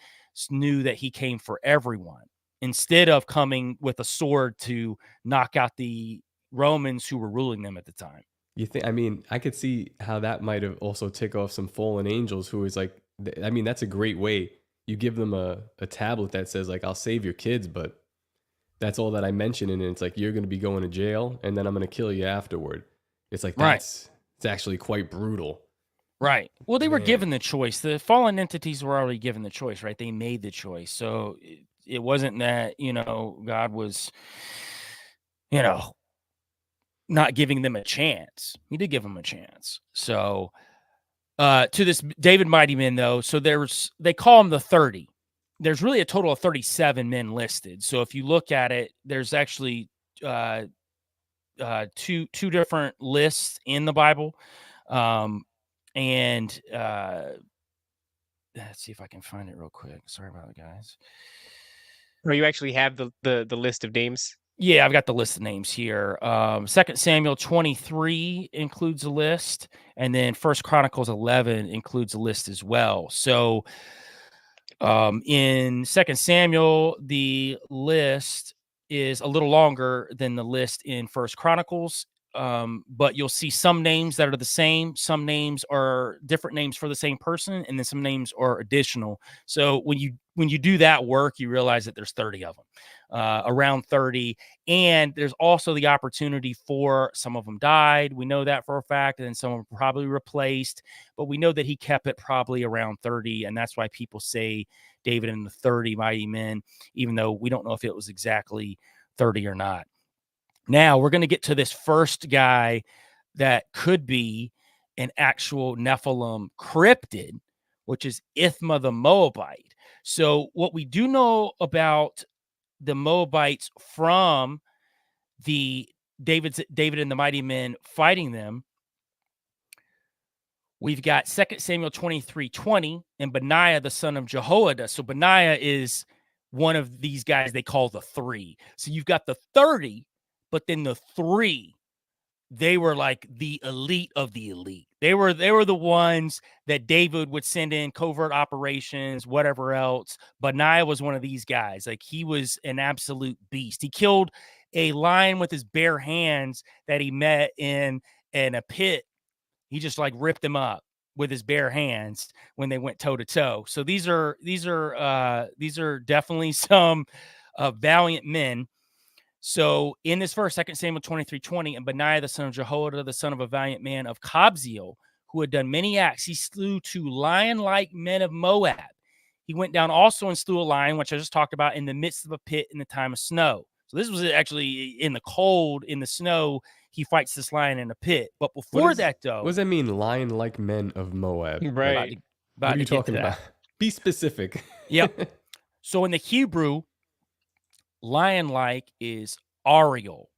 Speaker 7: knew that he came for everyone, instead of coming with a sword to knock out the Romans who were ruling them at the time.
Speaker 6: You think? I mean, I could see how that might have also tick off some fallen angels who is like, I mean, that's a great way. You give them a tablet that says like, I'll save your kids, but that's all that I mention. And it's like, you're going to be going to jail and then I'm going to kill you afterward. It's like, it's actually quite brutal.
Speaker 7: Right. Well, they were given the choice. The fallen entities were already given the choice, right? They made the choice. So it wasn't that, God was, not giving them a chance. He did give them a chance. So to this David Mighty Men, though, so they call them the 30. There's really a total of 37 men listed. So if you look at it, there's actually two different lists in the Bible. And let's see if I can find it real quick. Sorry about it, guys.
Speaker 1: Oh, you actually have the list of names?
Speaker 7: Yeah, I've got the list of names here. 2 Samuel 23 includes a list, and then 1 Chronicles 11 includes a list as well. So in 2 Samuel, the list is a little longer than the list in 1 Chronicles. But you'll see some names that are the same. Some names are different names for the same person, and then some names are additional. So when you do that work, you realize that there's 30 of them, around 30. And there's also the opportunity for some of them died. We know that for a fact, and then some of them probably replaced. But we know that he kept it probably around 30, and that's why people say David and the 30 mighty men, even though we don't know if it was exactly 30 or not. Now we're going to get to this first guy that could be an actual Nephilim cryptid, which is Ithma the Moabite. So what we do know about the Moabites from the David and the mighty men fighting them, we've got 2 Samuel 23:20 and Benaiah the son of Jehoiada. So Benaiah is one of these guys they call the 3. So you've got the 30. But then the 3, they were like the elite of the elite. They were the ones that David would send in covert operations, whatever else. Benaiah was one of these guys. Like, he was an absolute beast. He killed a lion with his bare hands that he met in a pit. He just like ripped him up with his bare hands when they went toe to toe. So these are definitely some valiant men. So in this verse, 2 Samuel 23:20, and Benaiah the son of Jehoiada, the son of a valiant man of Kabzeel, who had done many acts, he slew 2 lion-like men of Moab. He went down also and slew a lion, which I just talked about, in the midst of a pit in the time of snow. So this was actually in the cold, in the snow. He fights this lion in a pit. But before that, though,
Speaker 6: what does that mean, lion-like men of Moab?
Speaker 1: Right.
Speaker 6: What are you talking about? Be specific.
Speaker 7: Yep. So in the Hebrew, lion-like is Ariel.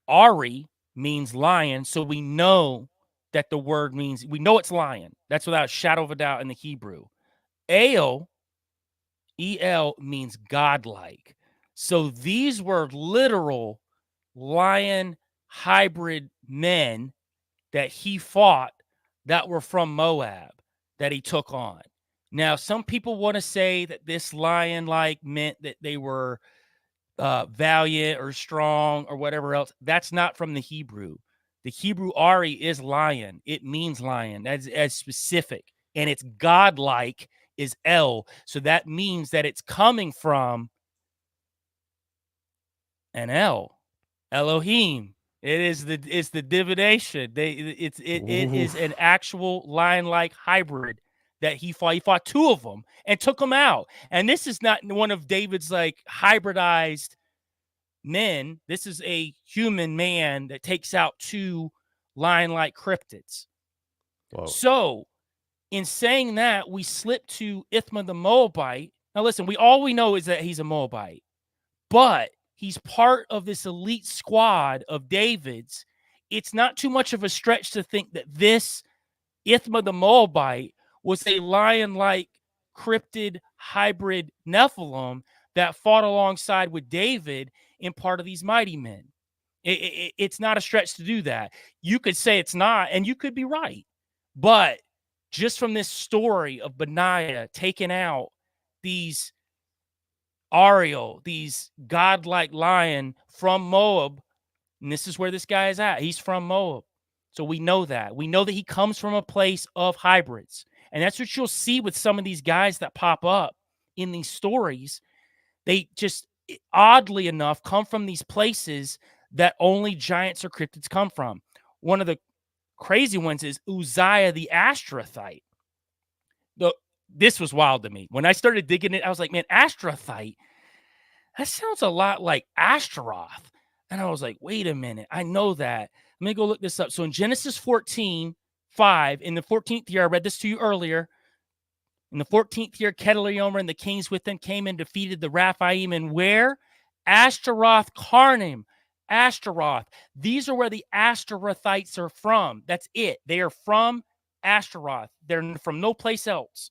Speaker 7: Ari means lion, so we know that the word means, we know it's lion. That's without a shadow of a doubt in the Hebrew. El, E-L, means godlike. So these were literal lion hybrid men that he fought that were from Moab that he took on. Now, some people want to say that this lion-like meant that they were valiant or strong or whatever else. That's not from the Hebrew. The Hebrew Ari is lion. It means lion. That's as specific. And it's godlike is El. So that means that it's coming from
Speaker 8: and Elohim. It's the divination. It is an actual lion-like hybrid that he fought. He fought 2 of them and took them out. And this is not one of David's like hybridized men. This is a human man that takes out 2 lion-like cryptids.
Speaker 6: Whoa.
Speaker 8: So, in saying that, we slip to Ithma the Moabite. Now, listen, all we know is that he's a Moabite, but he's part of this elite squad of David's. It's not too much of a stretch to think that this Ithma the Moabite was a lion-like cryptid hybrid Nephilim that fought alongside with David in part of these mighty men. It's not a stretch to do that. You could say it's not, and you could be right. But just from this story of Benaiah taking out these Ariel, these godlike lion from Moab, and this is where this guy is at. He's from Moab. So we know that. We know that he comes from a place of hybrids. And that's what you'll see with some of these guys that pop up in these stories. They just, oddly enough, come from these places that only giants or cryptids come from. One of the crazy ones is Uzziah the Ashtorethite. This was wild to me. When I started digging it, I was like, man, Ashtorethite, that sounds a lot like Ashtaroth. And I was like, wait a minute, I know that. Let me go look this up. So in Genesis 14:5, in the 14th year, I read this to you earlier. In the 14th year, Kedorlaomer and the kings with them came and defeated the Rephaim. And where? Ashtaroth Karnaim. Ashtaroth. These are where the Ashtorothites are from. That's it. They are from Ashtaroth. They're from no place else.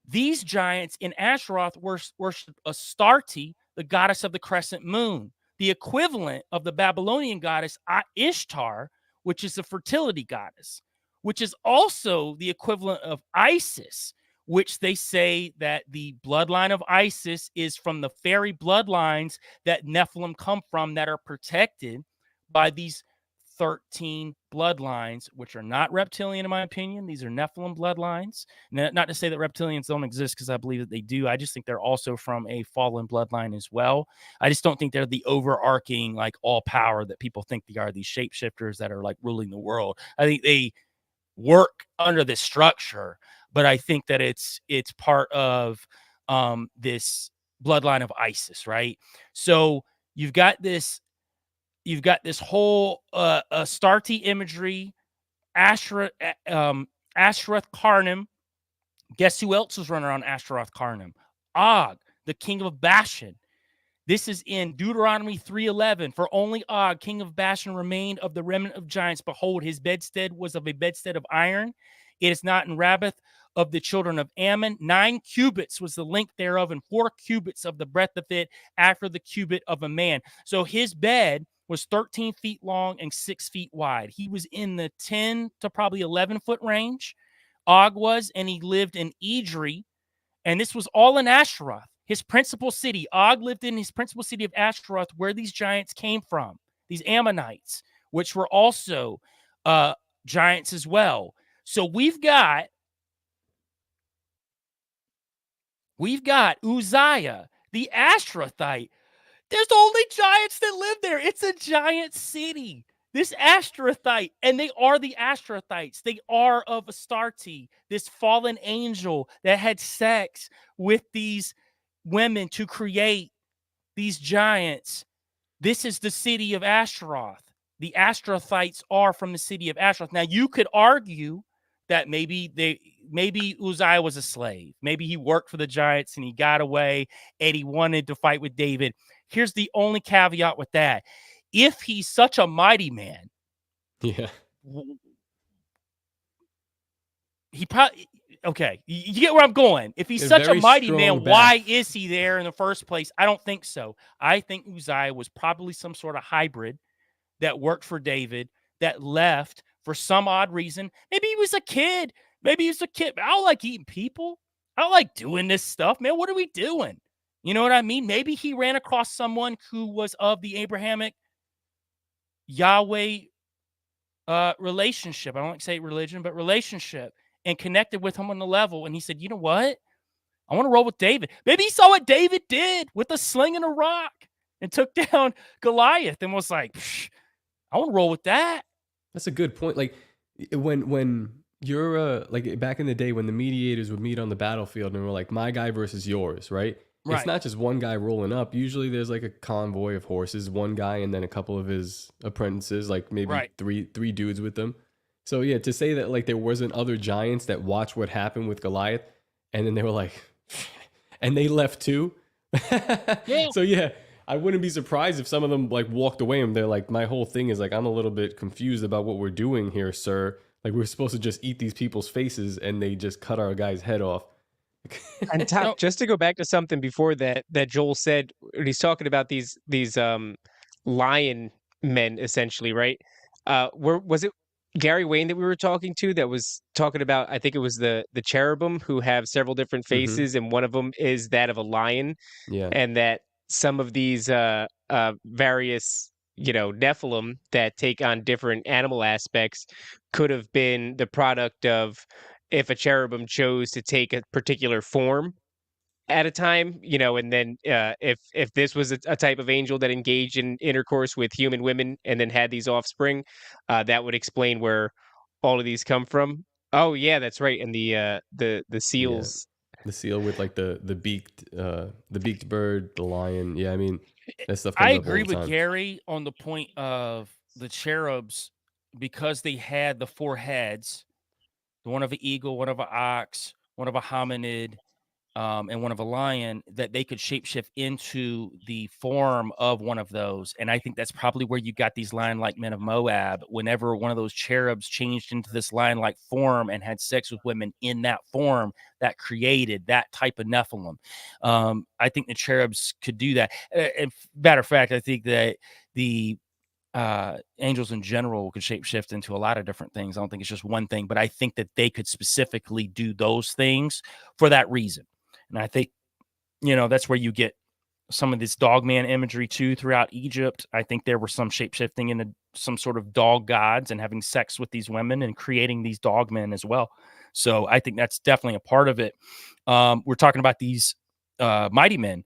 Speaker 8: These giants in Ashtaroth worship Astarte, the goddess of the crescent moon, the equivalent of the Babylonian goddess Ishtar, which is the fertility goddess, which is also the equivalent of Isis, which they say that the bloodline of Isis is from the fairy bloodlines that Nephilim come from that are protected by these 13 bloodlines, which are not reptilian in my opinion. These are Nephilim bloodlines. Not to say that reptilians don't exist, because I believe that they do. I just think they're also from a fallen bloodline as well. I just don't think they're the overarching, like, all power that people think they are, these shapeshifters that are like ruling the world. I think they work under this structure, but I think that it's part of this bloodline of Isis, right? So you've got this whole Astarte imagery, Ashtaroth Karnaim. Guess who else was running around Ashtaroth Karnaim? Og, the king of Bashan. This is in Deuteronomy 3:11. For only Og, king of Bashan, remained of the remnant of giants. Behold, his bedstead was of a bedstead of iron. It is not in Rabbath of the children of Ammon. 9 cubits was the length thereof, and 4 cubits of the breadth of it, after the cubit of a man. So his bed was 13 feet long and 6 feet wide. He was in the 10 to probably 11-foot range. Og was, and he lived in Idri, and this was all in Ashtaroth, his principal city. Og lived in his principal city of Ashtaroth, where these giants came from, these Ammonites, which were also giants as well. So we've got Uzziah, the Ashtarothite. There's only giants that live there. It's a giant city. This Ashtarothite, and they are the Ashtarothites. They are of Astarte, this fallen angel that had sex with these women to create these giants. This is the city of Ashtaroth. The Ashtarothites are from the city of Ashtaroth. Now, you could argue that maybe Uzziah was a slave. Maybe he worked for the giants and he got away and he wanted to fight with David. Here's the only caveat with that. If he's such a mighty man,
Speaker 6: yeah,
Speaker 8: he probably, okay, you get where I'm going. If he's such a mighty man, why is he there in the first place? I don't think so. I think Uzziah was probably some sort of hybrid that worked for David, that left for some odd reason. Maybe he was a kid. I don't like eating people. I don't like doing this stuff, man. What are we doing? You know what I mean? Maybe he ran across someone who was of the Abrahamic Yahweh relationship. I don't like to say religion, but relationship, and connected with him on the level. And he said, you know what? I want to roll with David. Maybe he saw what David did with a sling and a rock. and took down Goliath and was like, I want to roll with that.
Speaker 6: That's a good point. Like when you're like back in the day when the mediators would meet on the battlefield and we're like, my guy versus yours, right?
Speaker 8: Right.
Speaker 6: It's not just one guy rolling up. Usually there's like a convoy of horses, one guy and then a couple of his apprentices, like maybe
Speaker 8: Right.
Speaker 6: three dudes with them. So yeah, to say that like there wasn't other giants that watched what happened with Goliath and then they were like, and they left too.
Speaker 8: Yeah.
Speaker 6: So yeah, I wouldn't be surprised if some of them like walked away and they're like, my whole thing is like, I'm a little bit confused about what we're doing here, sir. Like we're supposed to just eat these people's faces and they just cut our guy's head off.
Speaker 1: And Top, just to go back to something before that Joel said when he's talking about these lion men essentially, right? Was it Gary Wayne that we were talking to that was talking about, I think it was the cherubim who have several different faces and one of them is that of a lion.
Speaker 6: Yeah.
Speaker 1: And that some of these various, Nephilim that take on different animal aspects could have been the product of if a cherubim chose to take a particular form at a time, and then if this was a type of angel that engaged in intercourse with human women and then had these offspring, that would explain where all of these come from. Oh yeah, that's right. And the seals.
Speaker 6: Yeah. The seal with like the beaked bird, the lion. Yeah, I mean that stuff.
Speaker 8: I agree with Gary on the point of the cherubs because they had the 4 heads, one of an eagle, one of an ox, one of a hominid, and one of a lion, that they could shapeshift into the form of one of those. And I think that's probably where you got these lion-like men of Moab. Whenever one of those cherubs changed into this lion-like form and had sex with women in that form, that created that type of Nephilim. I think the cherubs could do that. And matter of fact, I think that the angels in general could shapeshift into a lot of different things. I don't think it's just one thing, but I think that they could specifically do those things for that reason. And I think, that's where you get some of this dogman imagery too throughout Egypt. I think there were some shapeshifting into some sort of dog gods and having sex with these women and creating these dogmen as well. So I think that's definitely a part of it. We're talking about these mighty men,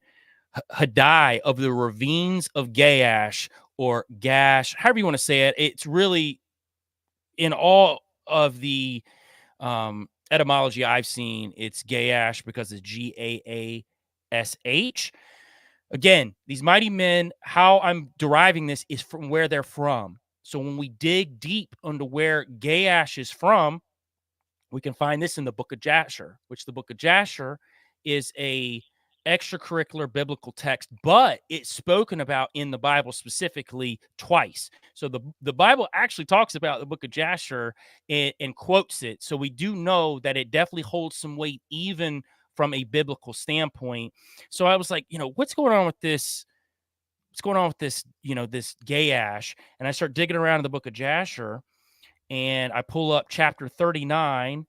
Speaker 8: Hadai of the ravines of Gaash, or Gash, however you want to say it. It's really in all of the etymology I've seen, it's Gaash because it's Gaash. Again, these mighty men, how I'm deriving this is from where they're from. So when we dig deep into where Gaash is from, we can find this in the book of Jasher, which the book of Jasher is a extracurricular biblical text, but it's spoken about in the Bible specifically twice. So the Bible actually talks about the book of Jasher and quotes it. So we do know that it definitely holds some weight even from a biblical standpoint. So I was like, what's going on with this? What's going on with this, this Gaash? And I start digging around in the book of Jasher and I pull up chapter 39,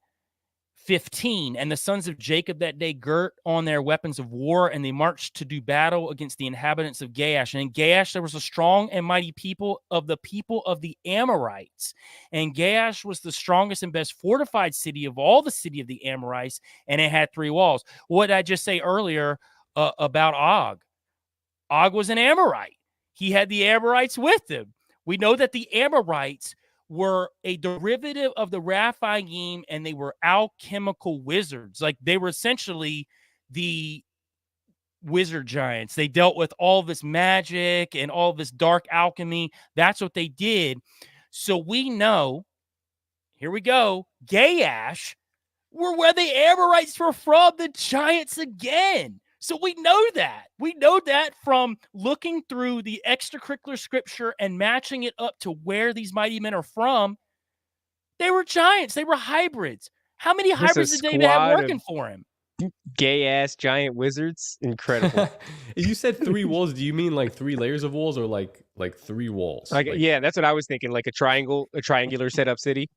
Speaker 8: 15, and the sons of Jacob that day girt on their weapons of war, and they marched to do battle against the inhabitants of Gaash. And in Gaash there was a strong and mighty people of the Amorites. And Gaash was the strongest and best fortified city of all the city of the Amorites, and it had 3 walls. What did I just say earlier about Og? Og was an Amorite. He had the Amorites with him. We know that the Amorites were a derivative of the Raphaim, and they were alchemical wizards. Like they were essentially the wizard giants. They dealt with all this magic and all this dark alchemy. That's what they did. So we know, here we go, Gaash were where the Amorites were from, the giants again. So we know that. We know that from looking through the extracurricular scripture and matching it up to where these mighty men are from. They were giants. They were hybrids. How many hybrids did David have working for him?
Speaker 1: Gay-ass giant wizards. Incredible.
Speaker 6: You said 3 walls. Do you mean like 3 layers of walls or like 3 walls?
Speaker 1: Yeah, that's what I was thinking. Like a triangular setup city.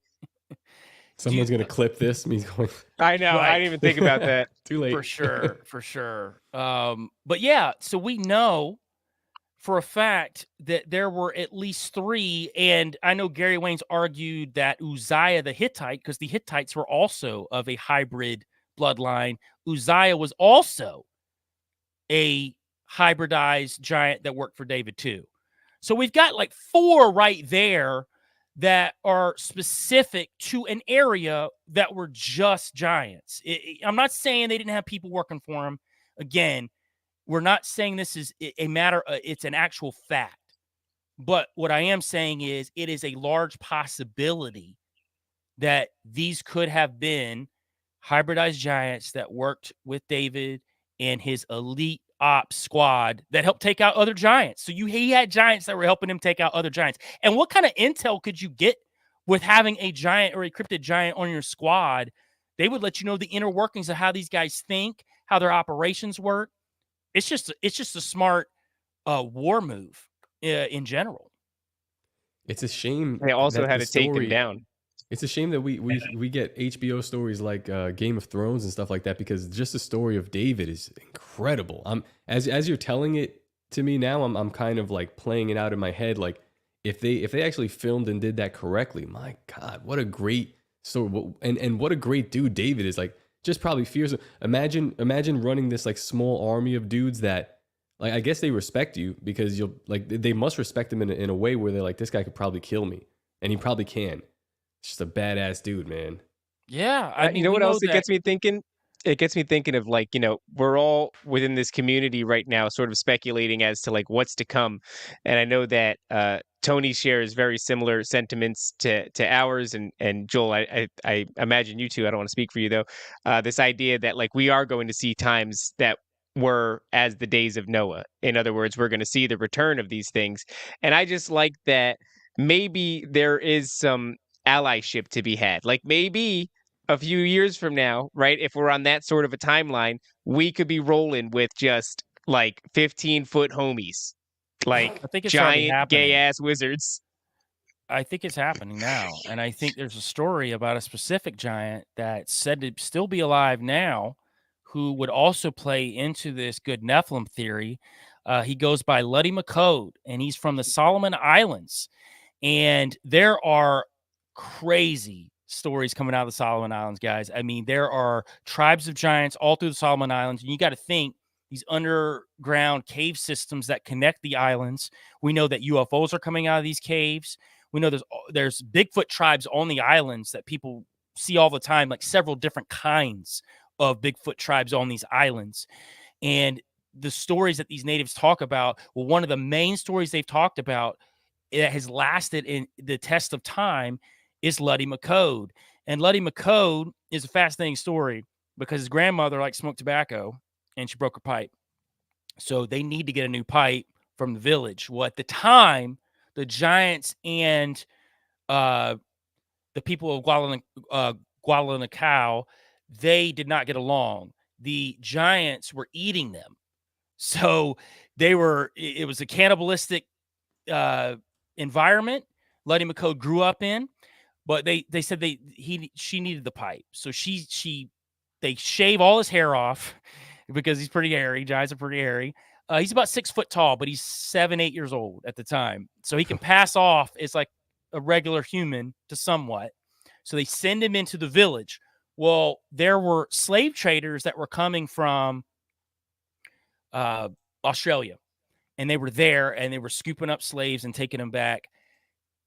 Speaker 6: Someone's going to clip this. Me going.
Speaker 1: I know. Right. I didn't even think about that.
Speaker 6: Too late.
Speaker 8: For sure. But yeah, so we know for a fact that there were at least 3. And I know Gary Wayne's argued that Uzziah the Hittite, because the Hittites were also of a hybrid bloodline, Uzziah was also a hybridized giant that worked for David too. So we've got like 4 right there that are specific to an area that were just giants. I'm not saying they didn't have people working for them. Again, we're not saying this is a matter, it's an actual fact. But what I am saying is it is a large possibility that these could have been hybridized giants that worked with David and his elite ops squad that helped take out other giants. So he had giants that were helping him take out other giants. And what kind of intel could you get with having a giant or a cryptid giant on your squad? They would let you know the inner workings of how these guys think, how their operations work. It's just a smart war move in general.
Speaker 6: It's a shame
Speaker 1: They also
Speaker 6: that
Speaker 1: had
Speaker 6: the
Speaker 1: to take him
Speaker 6: story-
Speaker 1: down.
Speaker 6: It's a shame that we get HBO stories like Game of Thrones and stuff like that, because just the story of David is incredible. As you're telling it to me now, I'm kind of like playing it out in my head. Like if they actually filmed and did that correctly, my God, what a great story. And what a great dude David is. Like, just probably fears. Imagine running this like small army of dudes that, like, I guess they respect you because they must respect him in a way where they're like, this guy could probably kill me, and he probably can. It's just a badass dude, man.
Speaker 8: Yeah. I mean,
Speaker 1: you know what else it
Speaker 8: that-
Speaker 1: gets me thinking? It gets me thinking of, like, we're all within this community right now sort of speculating as to like what's to come. And I know that Tony shares very similar sentiments to ours, and Joel, I imagine you too. I don't want to speak for you though. This idea that like we are going to see times that were as the days of Noah. In other words, we're going to see the return of these things. And I just like that maybe there is some allyship to be had. Like maybe a few years from now, right? If we're on that sort of a timeline, we could be rolling with just like 15-foot homies, like
Speaker 8: I think it's already
Speaker 1: giant
Speaker 8: happening.
Speaker 1: gay ass wizards.
Speaker 8: I think it's happening now. And I think there's a story about a specific giant that's said to still be alive now who would also play into this good Nephilim theory. He goes by Luddy McCode, and he's from the Solomon Islands. And there are crazy stories coming out of the Solomon Islands, guys. I mean, there are tribes of giants all through the Solomon Islands. And you got to think these underground cave systems that connect the islands. We know that UFOs are coming out of these caves. We know there's Bigfoot tribes on the islands that people see all the time, like several different kinds of Bigfoot tribes on these islands. And the stories that these natives talk about, well, one of the main stories they've talked about that has lasted in the test of time is Luddy McCode. And Luddy McCode is a fascinating story because his grandmother liked smoked tobacco and she broke her pipe. So they need to get a new pipe from the village. Well, at the time, the giants and the people of Guadalcanal, they did not get along. The giants were eating them. So it was a cannibalistic environment Luddy McCode grew up in, but they said she needed the pipe. So they shave all his hair off because he's pretty hairy. Giants are pretty hairy. He's about 6 foot tall, but he's 7-8 years old at the time. So he can pass off as like a regular human to somewhat. So they send him into the village. Well, there were slave traders that were coming from Australia, and they were there and they were scooping up slaves and taking them back.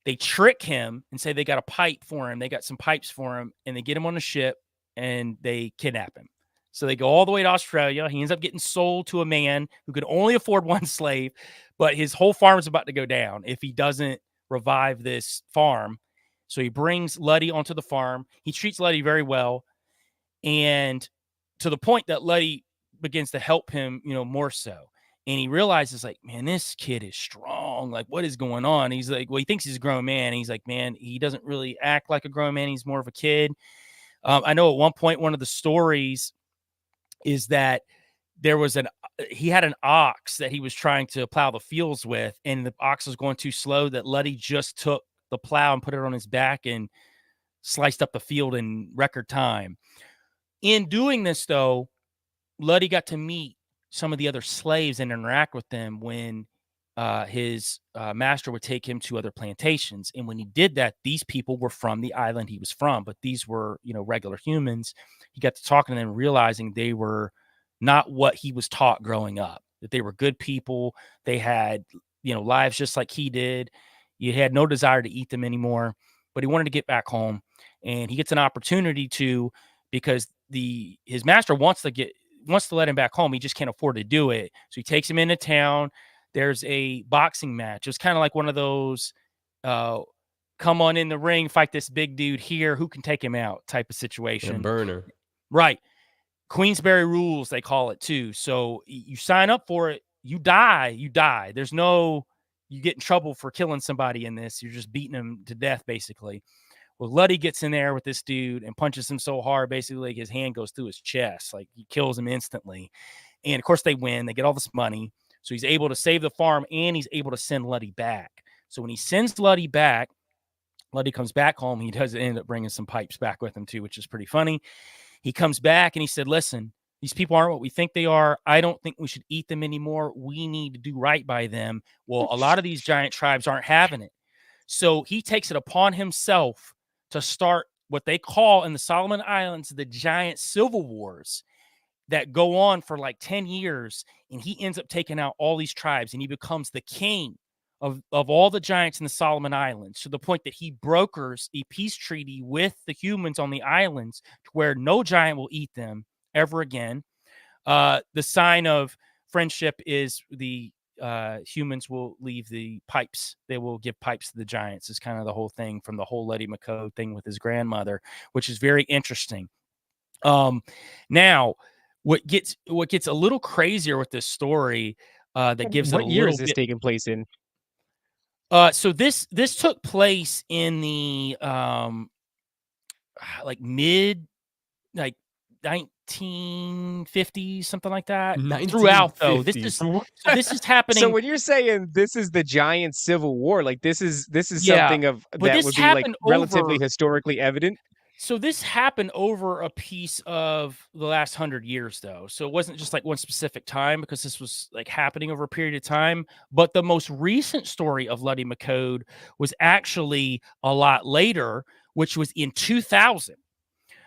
Speaker 8: They trick him and say they got a pipe for him. They got some pipes for him, and they get him on a ship and they kidnap him. So they go all the way to Australia. He ends up getting sold to a man who could only afford one slave, but his whole farm is about to go down if he doesn't revive this farm. So he brings Luddy onto the farm. He treats Luddy very well, and to the point that Luddy begins to help him, more so. And he realizes, like, man, this kid is strong. Like, what is going on? He's like, well, he thinks he's a grown man. He's like, man, he doesn't really act like a grown man. He's more of a kid. I know at one point, one of the stories is that he had an ox that he was trying to plow the fields with, and the ox was going too slow that Luddy just took the plow and put it on his back and sliced up the field in record time. In doing this, though, Luddy got to meet some of the other slaves and interact with them when his master would take him to other plantations. And when he did that, these people were from the island he was from, but these were, regular humans. He got to talking to them, realizing they were not what he was taught growing up. that they were good people. They had, lives just like he did. You had no desire to eat them anymore, but he wanted to get back home, and he gets an opportunity to, because his master wants to let him back home. He just can't afford to do it. So he takes him into town. There's a boxing match. It's kind of like one of those, come on in the ring, fight this big dude here, who can take him out type of situation.
Speaker 6: A burner.
Speaker 8: Right. Queensberry rules, they call it too. So you sign up for it, you die. There's no, you get in trouble for killing somebody in this. You're just beating him to death, basically. Well, Luddy gets in there with this dude and punches him so hard, basically, like his hand goes through his chest. Like, he kills him instantly. And of course they win. They get all this money. So he's able to save the farm, and he's able to send Luddy back. So when he sends Luddy back, Luddy comes back home. He does end up bringing some pipes back with him too, which is pretty funny. He comes back and he said, listen, these people aren't what we think they are. I don't think we should eat them anymore. We need to do right by them. Well, a lot of these giant tribes aren't having it. So he takes it upon himself to start what they call in the Solomon Islands the giant civil wars that go on for like 10 years. And he ends up taking out all these tribes, and he becomes the king of all the giants in the Solomon Islands, to the point that he brokers a peace treaty with the humans on the islands to where no giant will eat them ever again. The sign of friendship is the humans will leave the pipes. They will give pipes to the giants. Is kind of the whole thing from the whole Letty McCode thing with his grandmother, which is very interesting. Now, what gets a little crazier with this story, that gives
Speaker 1: what
Speaker 8: it a
Speaker 1: year
Speaker 8: little
Speaker 1: is this
Speaker 8: bit,
Speaker 1: taking place in?
Speaker 8: so this took place in the like mid, like 1950s, something like that. Throughout, though, this is happening.
Speaker 1: So when you're saying this is the giant civil war, like this is
Speaker 8: Yeah,
Speaker 1: something of
Speaker 8: but
Speaker 1: that
Speaker 8: this
Speaker 1: would be like
Speaker 8: happened
Speaker 1: relatively
Speaker 8: over-
Speaker 1: historically evident.
Speaker 8: So this happened over a piece of the last 100 years, though. So it wasn't just like one specific time, because this was like happening over a period of time. But the most recent story of Luddy McCode was actually a lot later, which was in 2000.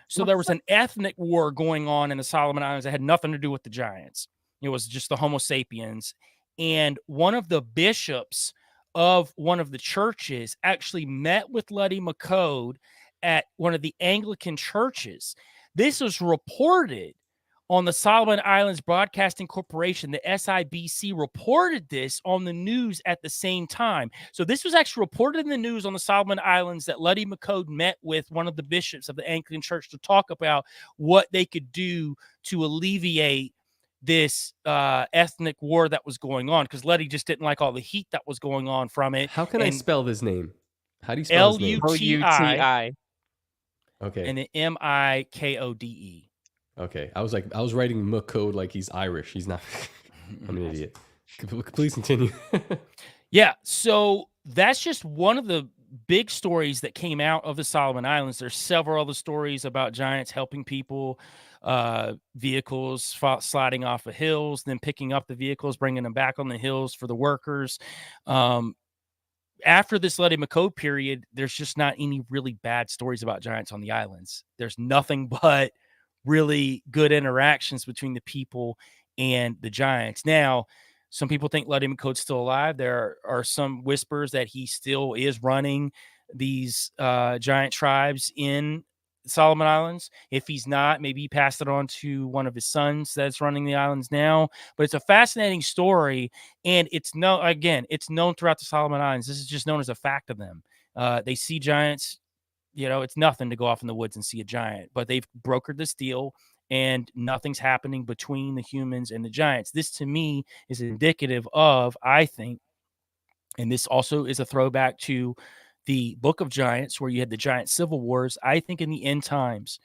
Speaker 8: So there was an ethnic war going on in the Solomon Islands that had nothing to do with the giants. It was just the Homo sapiens. And one of the bishops of one of the churches actually met with Luddy McCode at one of the Anglican churches. This was reported on the Solomon Islands Broadcasting Corporation. The SIBC reported this on the news at the same time. So this was actually reported in the news on the Solomon Islands that Luddy McCode met with one of the bishops of the Anglican Church to talk about what they could do to alleviate this ethnic war that was going on, because Luddy just didn't like all the heat that was going on from it.
Speaker 6: How can I spell this name? How do you spell his name?
Speaker 8: Luti.
Speaker 6: Okay.
Speaker 8: And then Mikode.
Speaker 6: Okay. I was writing McCode like he's Irish. He's not. I'm an idiot. Please continue.
Speaker 8: Yeah. So that's just one of the big stories that came out of the Solomon Islands. There's several other stories about giants helping people, vehicles sliding off of hills, then picking up the vehicles, bringing them back on the hills for the workers. After this Luddy McCode period, there's just not any really bad stories about giants on the islands. There's nothing but really good interactions between the people and the giants. Now, some people think Luddy McCode's still alive. There are some whispers that he still is running these giant tribes in Solomon Islands. If he's not, maybe he passed it on to one of his sons that's running the islands now. But it's a fascinating story, and it's known throughout the Solomon Islands. This is just known as a fact of them. They see giants. It's nothing to go off in the woods and see a giant, but they've brokered this deal, and nothing's happening between the humans and the giants. This, to me, is indicative of, I think, and this also is a throwback to the Book of Giants, where you had the giant civil wars. I think in the end times,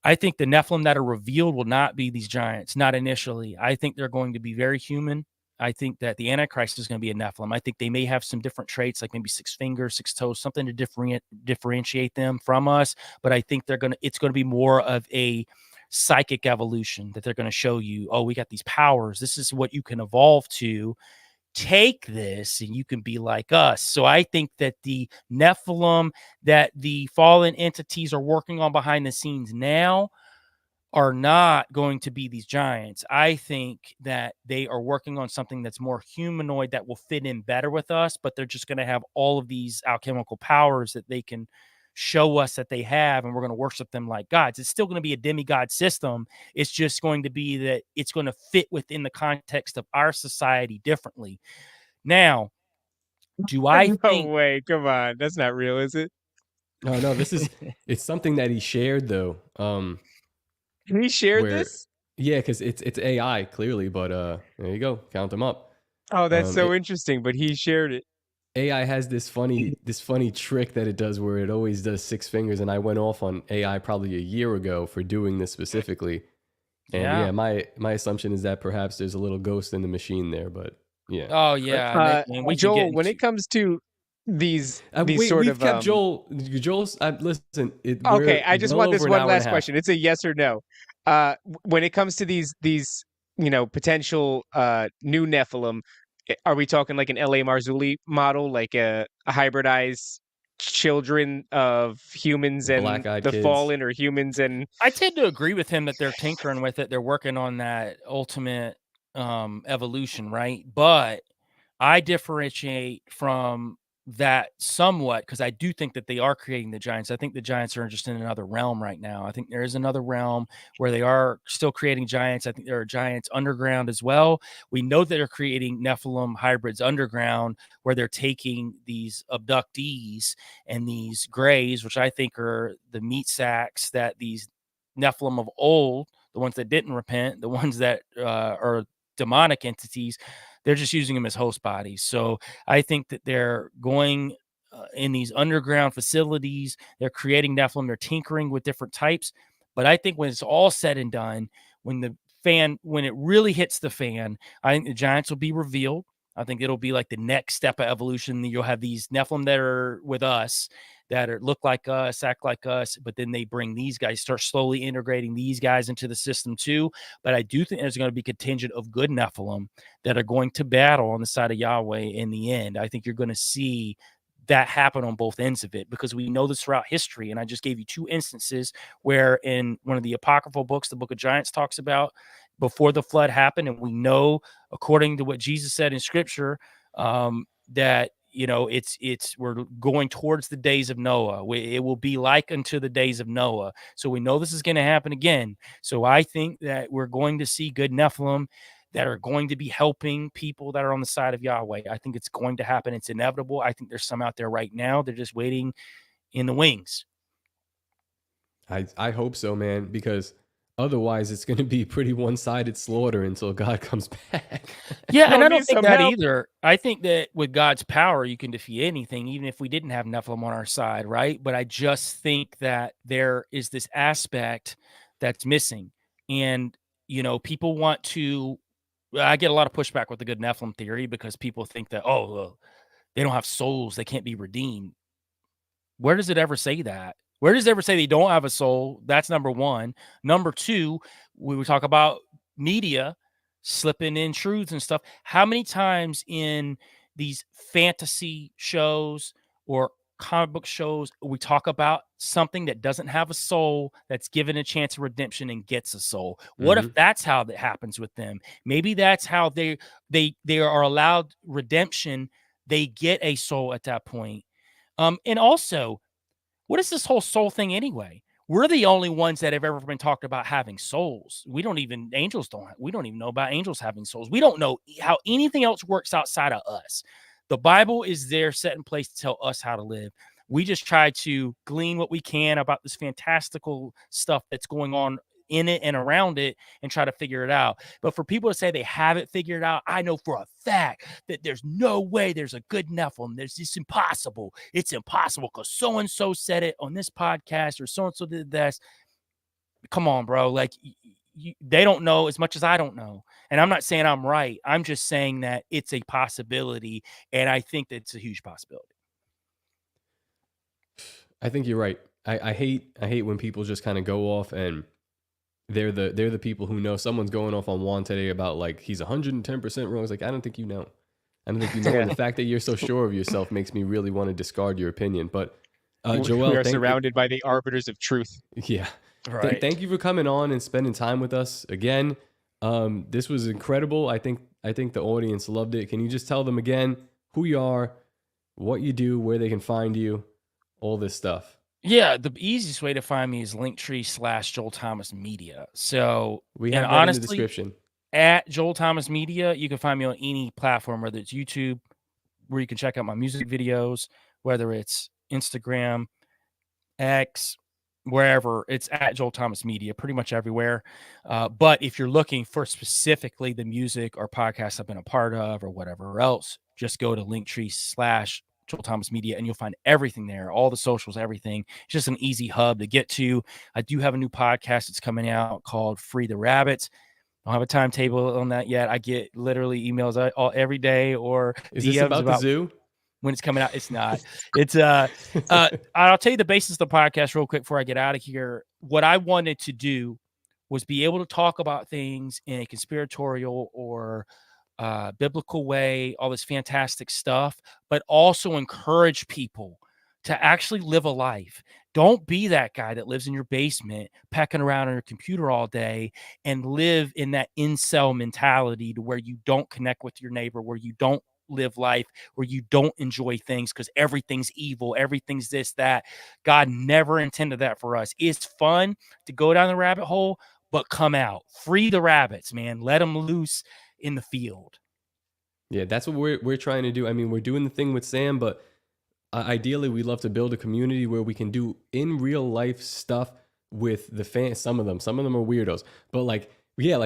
Speaker 8: I think the Nephilim that are revealed will not be these giants, not initially. I think they're going to be very human. I think that the Antichrist is going to be a Nephilim. I think they may have some different traits, like maybe 6 fingers, 6 toes, something to differentiate them from us. But I think it's going to be more of a psychic evolution, that they're going to show you, oh, we got these powers. This is what you can evolve to. Take this and you can be like us. So I think that the Nephilim that the fallen entities are working on behind the scenes now are not going to be these giants. I think that they are working on something that's more humanoid that will fit in better with us, but they're just going to have all of these alchemical powers that they can show us that they have, and we're going to worship them like gods. It's still going to be a demigod system. It's just going to be that it's going to fit within the context of our society differently. Now, do I
Speaker 1: No
Speaker 8: think
Speaker 1: way. Come on. That's not real, is it?
Speaker 6: No, this is it's something that he shared though.
Speaker 1: He shared
Speaker 6: Where
Speaker 1: this?
Speaker 6: yeah, because it's AI clearly, but there you go, count them up.
Speaker 1: Oh, that's so
Speaker 6: It,
Speaker 1: interesting, but he shared it.
Speaker 6: AI has this funny trick that it does where it always does 6 fingers, and I went off on AI probably a year ago for doing this specifically. And
Speaker 8: Yeah.
Speaker 6: yeah, my assumption is that perhaps there's a little ghost in the machine there, but yeah.
Speaker 8: Oh yeah, and we can
Speaker 1: Joel,
Speaker 8: get
Speaker 1: when it comes to these sort
Speaker 6: we've
Speaker 1: of
Speaker 6: kept Joel's. Listen,
Speaker 1: okay, I just
Speaker 6: well
Speaker 1: want this
Speaker 6: over an
Speaker 1: one
Speaker 6: hour and a
Speaker 1: last
Speaker 6: half.
Speaker 1: question. It's a yes or no. When it comes to these potential new Nephilim, are we talking like an L.A. Marzulli model, like a hybridized children of humans and
Speaker 6: Black-eyed
Speaker 1: the
Speaker 6: kids.
Speaker 1: fallen, or humans and
Speaker 8: I tend to agree with him that they're tinkering with it. They're working on that ultimate evolution, right? But I differentiate from that somewhat because I do think that they are creating the giants. I think the giants are just in another realm right now. I think there is another realm where they are still creating giants. I think there are giants underground as well. We know that they're creating Nephilim hybrids underground where they're taking these abductees and these grays, which I think are the meat sacks that these Nephilim of old, the ones that didn't repent, the ones that are demonic entities, they're just using them as host bodies. So I think that they're going in these underground facilities. They're creating Nephilim. They're tinkering with different types. But I think when it's all said and done, when it really hits the fan, I think the giants will be revealed. I think it'll be like the next step of evolution. You'll have these Nephilim that are with us, that look like us, act like us, but then they bring these guys, start slowly integrating these guys into the system too. But I do think there's going to be contingent of good Nephilim that are going to battle on the side of Yahweh in the end. I think you're going to see that happen on both ends of it because we know this throughout history. And I just gave you 2 instances where in one of the apocryphal books, the Book of Giants talks about before the flood happened. And we know, according to what Jesus said in scripture, that we're going towards the days of Noah. It will be like unto the days of Noah. So we know this is going to happen again. So I think that we're going to see good Nephilim that are going to be helping people that are on the side of Yahweh. I think it's going to happen. It's inevitable. I think there's some out there right now. They're just waiting in the wings.
Speaker 6: I hope so, man, because otherwise it's going to be pretty one-sided slaughter until God comes back.
Speaker 8: Yeah, and I don't
Speaker 1: need
Speaker 8: think
Speaker 1: some
Speaker 8: that
Speaker 1: help.
Speaker 8: either. I think that with God's power, you can defeat anything, even if we didn't have Nephilim on our side, right? But I just think that there is this aspect that's missing. And, people want to, I get a lot of pushback with the good Nephilim theory because people think that, they don't have souls, they can't be redeemed. Where does it ever say that? Where does it ever say they don't have a soul? That's number one. Number two, we would talk about media slipping in truths and stuff. How many times in these fantasy shows or comic book shows we talk about something that doesn't have a soul that's given a chance of redemption and gets a soul? What if that's how that happens with them? Maybe that's how they are allowed redemption. They get a soul at that point. And also, what is this whole soul thing anyway? We're the only ones that have ever been talked about having souls. We don't even know about angels having souls. We don't know how anything else works outside of us. The Bible is there set in place to tell us how to live. We just try to glean what we can about this fantastical stuff that's going on in it and around it and try to figure it out. But for people to say they haven't figured it out, I know for a fact that there's no way there's a good Nephilim. It's impossible. It's impossible because so-and-so said it on this podcast or so-and-so did this. Come on, bro. Like, they don't know as much as I don't know. And I'm not saying I'm right. I'm just saying that it's a possibility. And I think that it's a huge possibility.
Speaker 6: I think you're right. I hate when people just kind of go off and they're the people who know. Someone's going off on Juan today about like he's 110% wrong. It's like, I don't think you know. I don't think you know. And the fact that you're so sure of yourself makes me really want to discard your opinion. But Joel,
Speaker 1: we are surrounded by the arbiters of truth.
Speaker 6: Yeah.
Speaker 8: Right.
Speaker 6: Thank you for coming on and spending time with us again. This was incredible. I think the audience loved it. Can you just tell them again who you are, what you do, where they can find you, all this stuff?
Speaker 8: Yeah, the easiest way to find me is Linktree/Joel Thomas Media. So
Speaker 6: We have that
Speaker 8: honestly,
Speaker 6: in the description.
Speaker 8: At Joel Thomas Media, you can find me on any platform, whether it's YouTube, where you can check out my music videos, whether it's Instagram, X, wherever. It's at Joel Thomas Media, pretty much everywhere. But if you're looking for specifically the music or podcasts I've been a part of or whatever else, just go to Linktree/Joel Thomas Media and you'll find everything there, all the socials, everything. It's just an easy hub to get to. I do have a new podcast that's coming out called Free the Rabbits. I don't have a timetable on that yet. I get literally emails every day or
Speaker 6: Is
Speaker 8: DMs
Speaker 6: this about the zoo?
Speaker 8: When it's coming out. It's not. It's I'll tell you the basis of the podcast real quick before I get out of here. What I wanted to do was be able to talk about things in a conspiratorial or biblical way, all this fantastic stuff, but also encourage people to actually live a life. Don't be that guy that lives in your basement, pecking around on your computer all day and live in that incel mentality to where you don't connect with your neighbor, where you don't live life, where you don't enjoy things because everything's evil, everything's this, that. God never intended that for us. It's fun to go down the rabbit hole, but come out. Free the rabbits, man. Let them loose in the field.
Speaker 6: Yeah, that's what we're trying to do. I mean, we're doing the thing with Sam, but ideally, we love to build a community where we can do in real life stuff with the fans. Some of them are weirdos, but like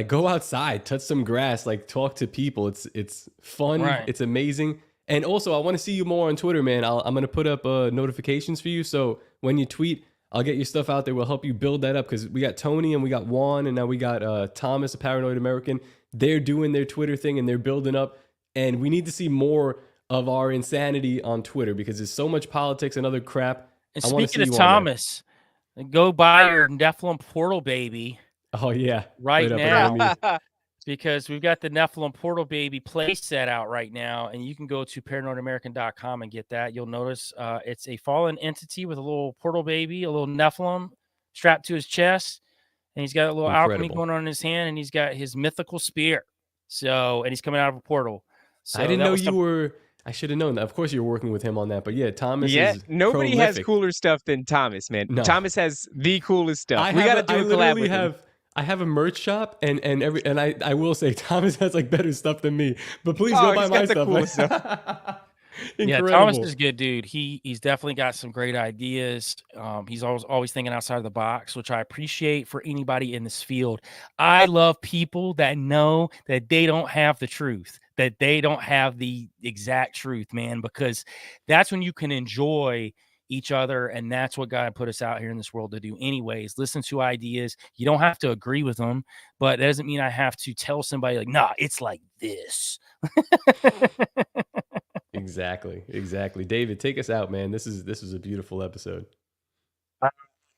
Speaker 6: go outside, touch some grass, like talk to people. It's fun.
Speaker 8: Right.
Speaker 6: It's amazing. And also, I want to see you more on Twitter, man. I'm going to put up notifications for you. So when you tweet, I'll get your stuff out there. We'll help you build that up because we got Tony and we got Juan and now we got Thomas, a paranoid American. They're doing their Twitter thing and they're building up. And we need to see more of our insanity on Twitter because there's so much politics and other crap.
Speaker 8: And speaking of Thomas, go buy your Nephilim Portal Baby.
Speaker 6: Oh, yeah.
Speaker 8: Right now. Because we've got the Nephilim Portal Baby play set out right now. And you can go to paranoidamerican.com and get that. You'll notice it's a fallen entity with a little portal baby, a little Nephilim strapped to his chest. And he's got a little alchemy going on in his hand. And he's got his mythical spear. And he's coming out of a portal. So
Speaker 6: I didn't know you were... I should have known that. Of course, you're working with him on that. But yeah, Thomas is
Speaker 1: nobody
Speaker 6: prolific.
Speaker 1: has cooler stuff than Thomas, man. No. Thomas has the coolest stuff.
Speaker 6: We got to do a collab with him. I have a merch shop, and I will say Thomas has like better stuff than me. But please go buy my stuff.
Speaker 8: Yeah, Thomas is a good dude. He's definitely got some great ideas. He's always thinking outside of the box, which I appreciate for anybody in this field. I love people that know that they don't have the truth, that they don't have the exact truth, man, because that's when you can enjoy each other. And that's what God put us out here in this world to do anyways. Listen to ideas. You don't have to agree with them, but that doesn't mean I have to tell somebody like, nah, it's like this.
Speaker 6: Exactly. David, take us out, man. This is a beautiful episode.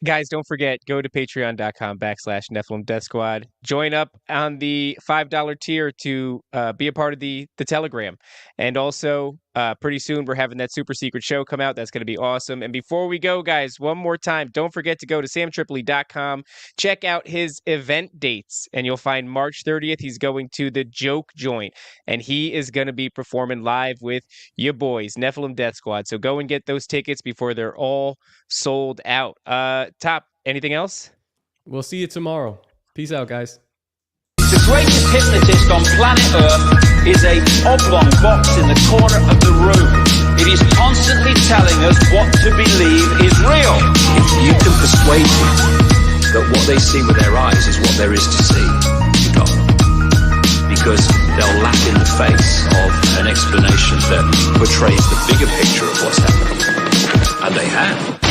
Speaker 1: Guys, don't forget, go to patreon.com/Nephilim Death Squad. Join up on the $5 tier to be a part of the Telegram. And also, pretty soon, we're having that super secret show come out. That's going to be awesome. And before we go, guys, one more time, don't forget to go to samtripoli.com. Check out his event dates. And you'll find March 30th, he's going to the Joke Joint. And he is going to be performing live with your boys, Nephilim Death Squad. So go and get those tickets before they're all sold out. Top, anything else?
Speaker 6: We'll see you tomorrow. Peace out, guys.
Speaker 2: The greatest hypnotist on planet Earth is a oblong box in the corner of the room. It is constantly telling us what to believe is real.
Speaker 3: If you can persuade people that what they see with their eyes is what there is to see, you got them. Because they'll laugh in the face of an explanation that portrays the bigger picture of what's happening. And they have.